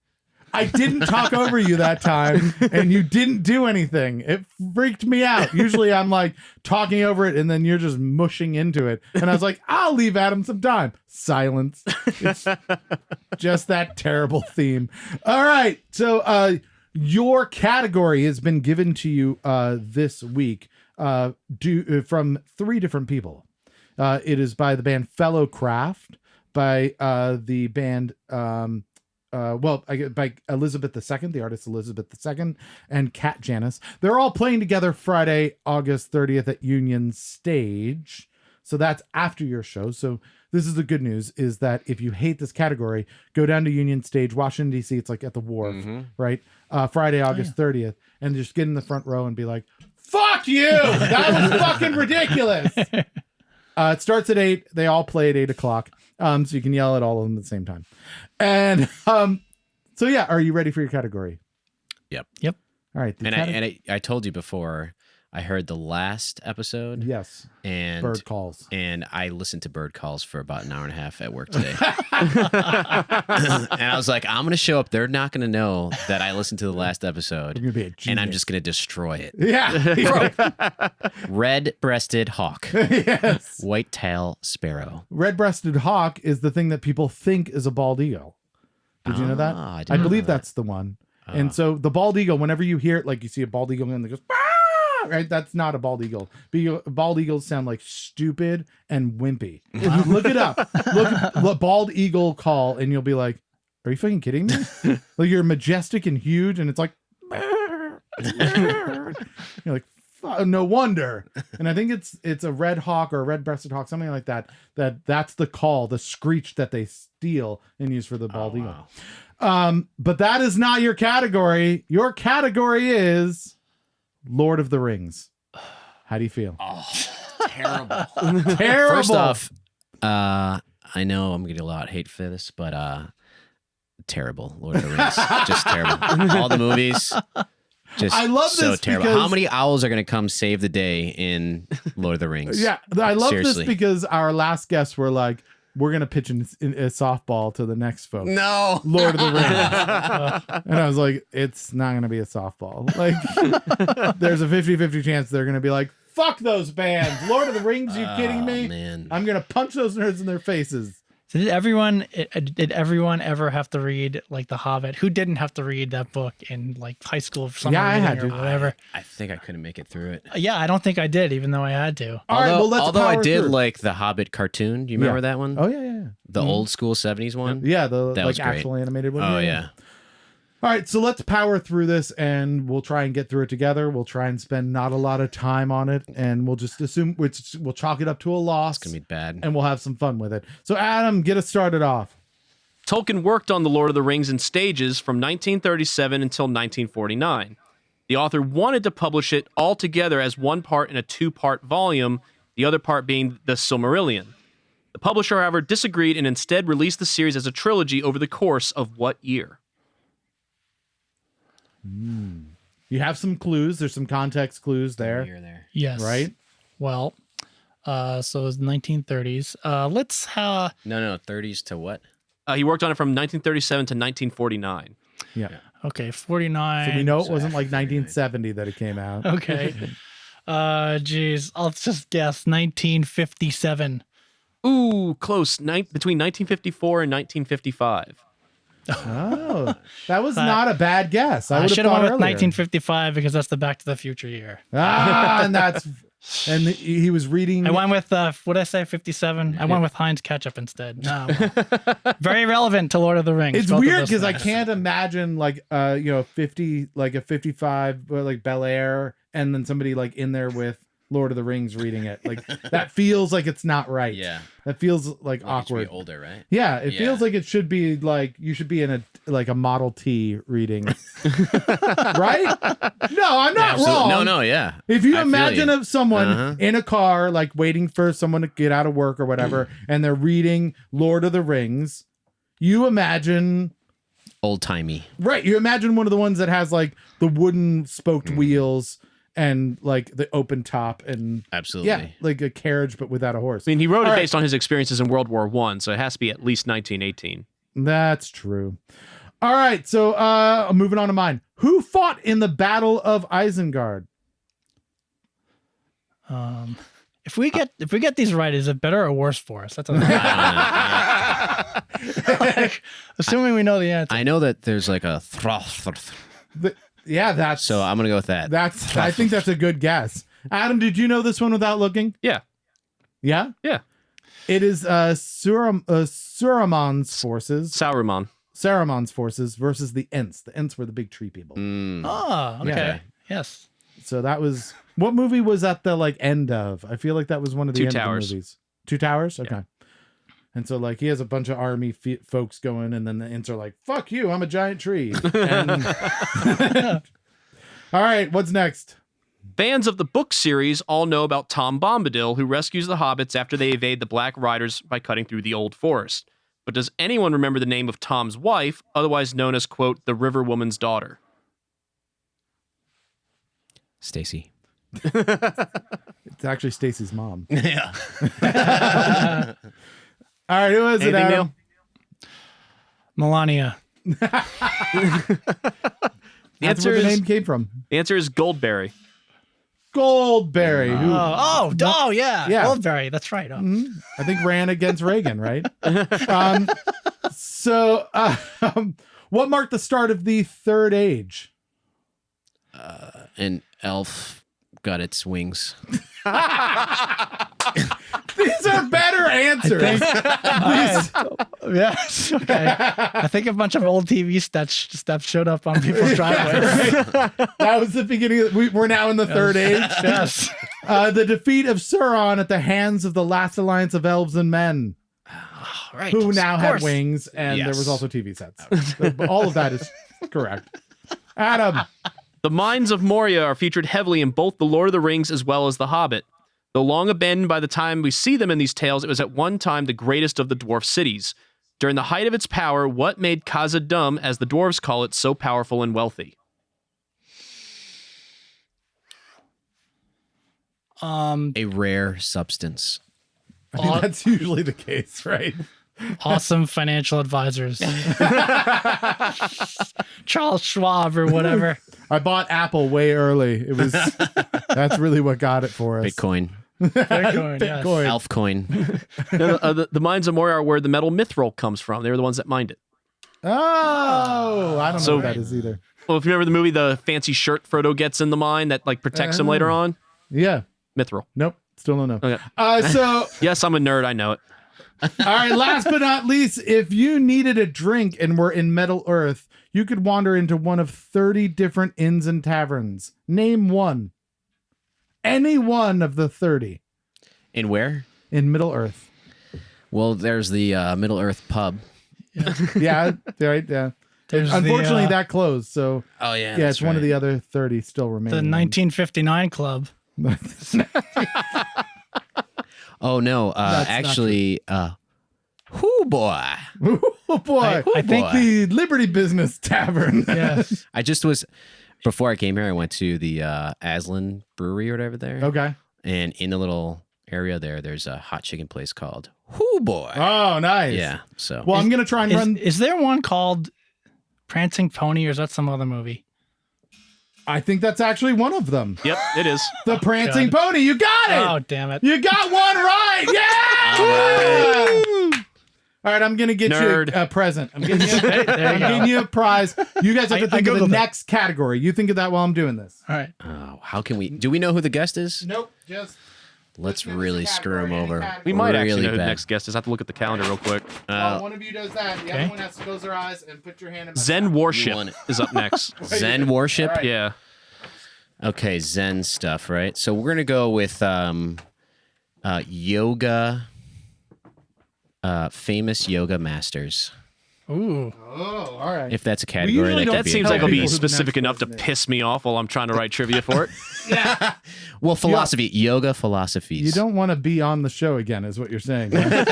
I didn't talk over you that time, and you didn't do anything. It freaked me out. Usually I'm like talking over it, and then you're just mushing into it. And I was like, I'll leave Adam some time. Silence. It's just that terrible theme. All right. So your category has been given to you this week from 3 different people. It is by the band Fellow Craft, by the band... by Elizabeth II, the artist Elizabeth II, and Kat Janis. They're all playing together Friday, August 30th at Union Stage. So that's after your show. So this is the good news, is that if you hate this category, go down to Union Stage, Washington, D.C. It's like at the Wharf, right? Friday, August 30th. And just get in the front row and be like, fuck you! That was fucking ridiculous! It starts at 8. They all play at 8 o'clock. So you can yell at all of them at the same time. And so yeah, are you ready for your category? Yep. All right. I told you before, I heard the last episode. Yes. And Bird Calls. And I listened to Bird Calls for about an hour and a half at work today. And I was like, I'm going to show up. They're not going to know that I listened to the last episode. You're gonna be a genius. And I'm just going to destroy it. Yeah. Red-breasted hawk. Yes. White-tail sparrow. Red-breasted hawk is the thing that people think is a bald eagle. Did you know that? I believe that's the one. And so the bald eagle, whenever you hear it, like you see a bald eagle and it goes, "Ah!" Right? That's not a bald eagle. Bald eagles sound like stupid and wimpy. Look it up. Look bald eagle call, and you'll be like, are you fucking kidding me? Like you're majestic and huge, and it's like, you're like, no wonder. And I think it's a red hawk or a red-breasted hawk, something like that. That's the call, the screech that they steal and use for the bald eagle. Wow. But that is not your category. Your category is Lord of the Rings. How do you feel? Oh, terrible. Terrible. First off, I know I'm getting a lot of hate for this, but terrible. Lord of the Rings. Just terrible. All the movies. Just I love so this terrible. because- How many owls are going to come save the day in Lord of the Rings? Yeah, I love Seriously. this because our last guests were like, we're going to pitch in a softball to the next folks. No. Lord of the Rings. And I was like, it's not going to be a softball. Like, there's a 50-50 chance they're going to be like, fuck those bands. Lord of the Rings, you kidding me? Man. I'm going to punch those nerds in their faces. So did everyone ever have to read like The Hobbit? Who didn't have to read that book in like high school summer Yeah, I reading had or to. whatever? I think I couldn't make it through it. Yeah, I don't think I did, even though I had to. All right, well, let's although I power did through. like the Hobbit cartoon. Do you remember that one? Oh, yeah. The old school 70s one? Yeah, the That like was great. actual animated one. Oh, yeah. All right, so let's power through this, and we'll try and get through it together. We'll try and spend not a lot of time on it, and we'll just assume we'll chalk it up to a loss. It's going to be bad. And we'll have some fun with it. So, Adam, get us started off. Tolkien worked on The Lord of the Rings in stages from 1937 until 1949. The author wanted to publish it all together as one part in a 2-part volume, the other part being the Silmarillion. The publisher, however, disagreed and instead released the series as a trilogy over the course of what year? You have some clues. There's some context clues there, Yes. right? Well, so it was 1930s. Let's No, 30s to what? He worked on it from 1937 to 1949. Yeah. okay, 49. So we know it wasn't like 1970 that it came out. Okay. Geez, I'll just guess 1957. Ooh, close. Between 1954 and 1955. Oh, that was not a bad guess. I I would have should have thought went with earlier. 1955 because that's the Back to the Future year. And he was reading. I went with what did I say? 57. I went with Heinz ketchup instead. No, very relevant to Lord of the Rings. It's both of weird those because I things. can't imagine like 50 like a 55 like Bel Air and then somebody like in there with Lord of the Rings reading it. Like that feels like it's not right. Yeah. That feels like Like awkward. It should be older, right? Yeah, it feels like it should be like you should be in a Model T reading. Right? No, I'm not wrong. No, yeah. If you I feel imagine you. of someone Uh-huh. in a car, like waiting for someone to get out of work or whatever, and they're reading Lord of the Rings, you imagine, Old timey. right? You imagine one of the ones that has like the wooden spoked wheels and like the open top and Absolutely. yeah, like a carriage but without a horse. I mean, he wrote it All right. based on his experiences in World War One, so it has to be at least 1918. That's true. All right, so moving on to mine. Who fought in the Battle of Isengard? If we get these right, is it better or worse for us? That's like, assuming we know the answer. I know that there's like a throth. Yeah, that's So I'm gonna go with that. that's. I think that's a good guess. Adam, did you know this one without looking? Yeah, Yeah, yeah. it is Saruman's forces. Saruman's forces versus the Ents. The Ents were the big tree people. Oh, okay. Yeah. Yes. So that was what movie was at the like end of? I feel like that was one of the Two end Towers. of the movies. Two Towers. Okay. And so like he has a bunch of army folks going, and then the Ents are like, "Fuck you! I'm a giant tree." And... All right, what's next? Fans of the book series all know about Tom Bombadil, who rescues the hobbits after they evade the Black Riders by cutting through the Old Forest. But does anyone remember the name of Tom's wife, otherwise known as, quote, the River Woman's daughter? Stacy. It's actually Stacy's mom. Yeah. All right, who is it, Anything, Adam? Melania. That's answer where the is- name came from. The answer is Goldberry. Goldberry, who Oh, yeah. Yeah. Goldberry. That's right. Oh. I think ran against Reagan, right? So, what marked the start of the Third Age? An elf got its wings. These are better answers. Yes. Okay. I think a bunch of old TV stuff showed up on people's driveways. That was the beginning. We're now in the Third Age. Yes. The defeat of Sauron at the hands of the last alliance of elves and men, Right. who now Of had course. wings, and there was Yes. also TV sets. But all of that is correct. Adam, The Mines of Moria are featured heavily in both The Lord of the Rings as well as The Hobbit. Though long abandoned by the time we see them in these tales, it was at one time the greatest of the dwarf cities. During the height of its power, what made Khazad-dûm, as the dwarves call it, so powerful and wealthy? A rare substance. I mean, that's usually the case, right? Awesome financial advisors. Charles Schwab or whatever. I bought Apple way early. It was that's really what got it for us. Bitcoin. Bitcoin. Yes. Bitcoin. Elf coin. The Mines of Moria are where the metal mithril comes from. They were the ones that mined it. Oh, I don't know So- what that is either. Well, if you remember the movie, the fancy shirt Frodo gets in the mine that like protects him later on, Yeah. mithril. Nope. Still don't know. Okay. So, Yes, I'm a nerd. I know it. all right. Last but not least, if you needed a drink and were in Middle Earth, you could wander into one of 30 different inns and taverns. Name one. Any one of the 30 And where? in Middle Earth. Well, there's the Middle Earth pub. Yeah. Right. Yeah. There's Unfortunately, the, that closed. So, Oh yeah. yeah, it's one of the other 30 still remaining. the 1959 club. Oh no. That's not Actually, Whoo boy. Oh boy. I think boy. The Liberty Business Tavern. Yes. I just was before I came here. I went to the Aslan Brewery or whatever there. Okay. And in the little area there's a hot chicken place called Whoo Boy. Oh, nice. Yeah. So Well, I'm going to try and run. Is there one called Prancing Pony, or is that some other movie? I think that's actually one of them. Yep, it is. The Prancing Pony. You got it. Oh, damn it. You got one right. Yeah. Woo! All right, I'm going to get Nerd. you a present. I'm getting you a prize. You guys have to I think of the Googled it. next category. You think of that while I'm doing this. All right. oh, how can we? Do we know who the guest is? Nope. Just Let's give us a really screw him category, any over. category. We might actually Really know who the bad. next guest is. I have to look at the calendar real quick. one of you does that. The Okay. other one has to close their eyes and put your hand in my Zen mouth. Warship want it. is up next. Zen Worship. All right. Yeah. Okay, Zen stuff, right? So we're gonna go with yoga, famous yoga masters. Ooh. Oh, all right. If that's a category, usually that don't could That be. seems tell like it'll be people who the specific next enough to person is. piss me off while I'm trying to write trivia for it. Well, philosophy, yoga philosophies. You don't want to be on the show again, is what you're saying. Right?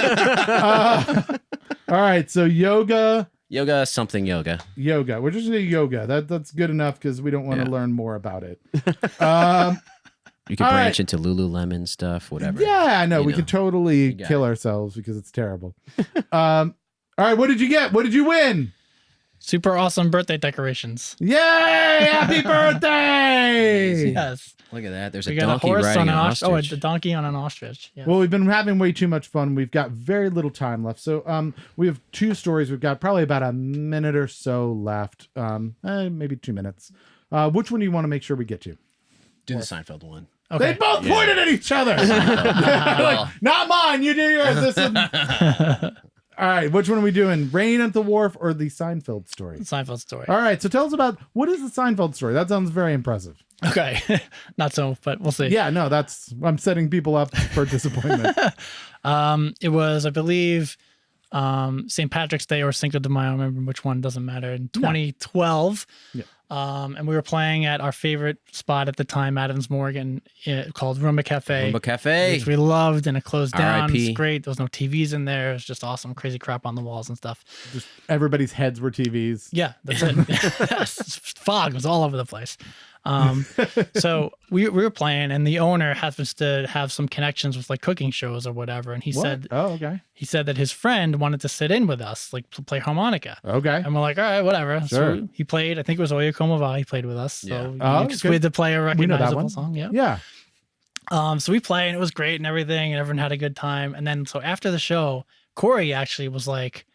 All right. So yoga. yoga something yoga. We're just gonna do yoga. That's good enough because we don't want to Yeah. learn more about it. You can All branch right. into Lululemon stuff, whatever. Yeah, I know. You We know. could totally got kill ourselves because it's terrible. All right. What did you get? What did you win? Super awesome birthday decorations. Yay! Happy birthday! Yes. Look at that. There's We a got a donkey horse riding on an an ostrich. ostrich. Oh, a donkey on an ostrich. Yes. Well, we've been having way too much fun. We've got very little time left. So we have two stories. We've got probably about a minute or so left. Maybe 2 minutes. Which one do you want to make sure we get to? Do the Seinfeld one. They both pointed at each other. Like, not mine. You do yours. This one. All right. Which one are we doing? Rain at the Wharf or the Seinfeld story? Seinfeld story. All right. So tell us about what is the Seinfeld story? That sounds very impressive. Okay. Not so, but we'll see. Yeah. No, I'm setting people up for disappointment. It was, I believe, St. Patrick's Day or Cinco de Mayo. I don't remember which one. Doesn't matter. In 2012. Yeah. And we were playing at our favorite spot at the time, Adams Morgan, called Rumba Cafe. Rumba Cafe. Which we loved, and it closed down. R.I.P.. It's great. There was no TVs in there. It was just awesome. Crazy crap on the walls and stuff. Just everybody's heads were TVs. Yeah, that's it. Yes, fog was all over the place. So we were playing, and the owner happens to have some connections with like cooking shows or whatever. And he What? said Oh, okay. that his friend wanted to sit in with us, like to play harmonica. Okay. And we're like, all right, whatever. Sure. So he played. I think it was Oya Komova. He played with us. So Yeah. we Oh, just good. we had to play a We know that recognizable one. song. Yeah. Yeah. So we played, and it was great and everything, and everyone had a good time. And then so after the show, Corey actually was like,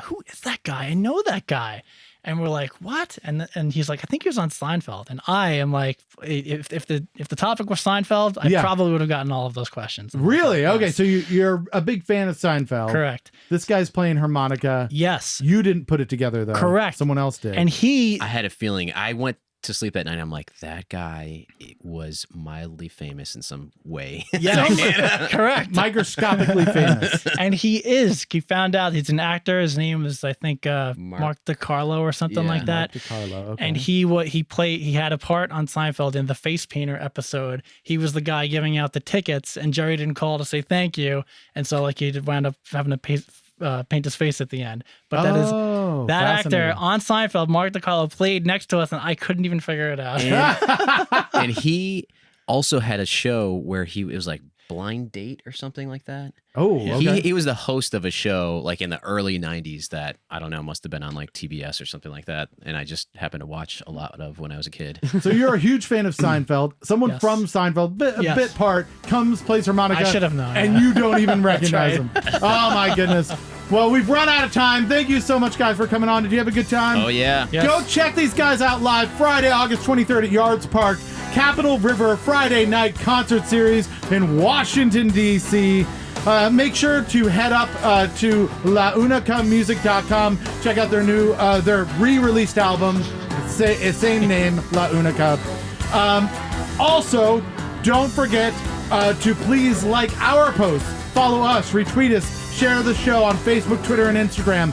"Who is that guy? I know that guy." And we're like, "What?" And he's like, "I think he was on Seinfeld." And I am like, if the topic was Seinfeld, I Yeah. probably would have gotten all of those questions. Really? Okay. Yes. So you're a big fan of Seinfeld. Correct. This guy's playing harmonica. Yes. You didn't put it together though. Correct. Someone else did. And he I had a feeling. I went to sleep that night. I'm like, that guy was mildly famous in some way. yes, correct. microscopically famous. And he found out he's an actor. His name is, I think, Mark DiCarlo or something Yeah. like that. DiCarlo. Okay. And he had a part on Seinfeld in the Face Painter episode. He was the guy giving out the tickets, and Jerry didn't call to say thank you, and so like he wound up having to paint his face at the end. But that is Oh, that actor fascinating. on Seinfeld, Mark DiCarlo, played next to us, and I couldn't even figure it out. And he also had a show where it was like Blind Date or something like that. Oh, okay. He was the host of a show like in the early 90s that I don't know, must have been on like TBS or something like that. And I just happened to watch a lot of when I was a kid. So you're a huge fan of Seinfeld. Someone Yes. from Seinfeld, a Yes. bit part, comes, plays harmonica. I should have known, And yeah. you don't even recognize right. him. Oh, my goodness. Well, we've run out of time. Thank you so much, guys, for coming on. Did you have a good time? Oh, yeah. Yes. Go check these guys out live Friday, August 23rd at Yards Park. Capitol River Friday night concert series in Washington, D.C. Make sure to head up to launicamusic.com. Check out their re-released album. Same name, La Unica. Also, don't forget to please like our posts, follow us, retweet us, share the show on Facebook, Twitter, and Instagram.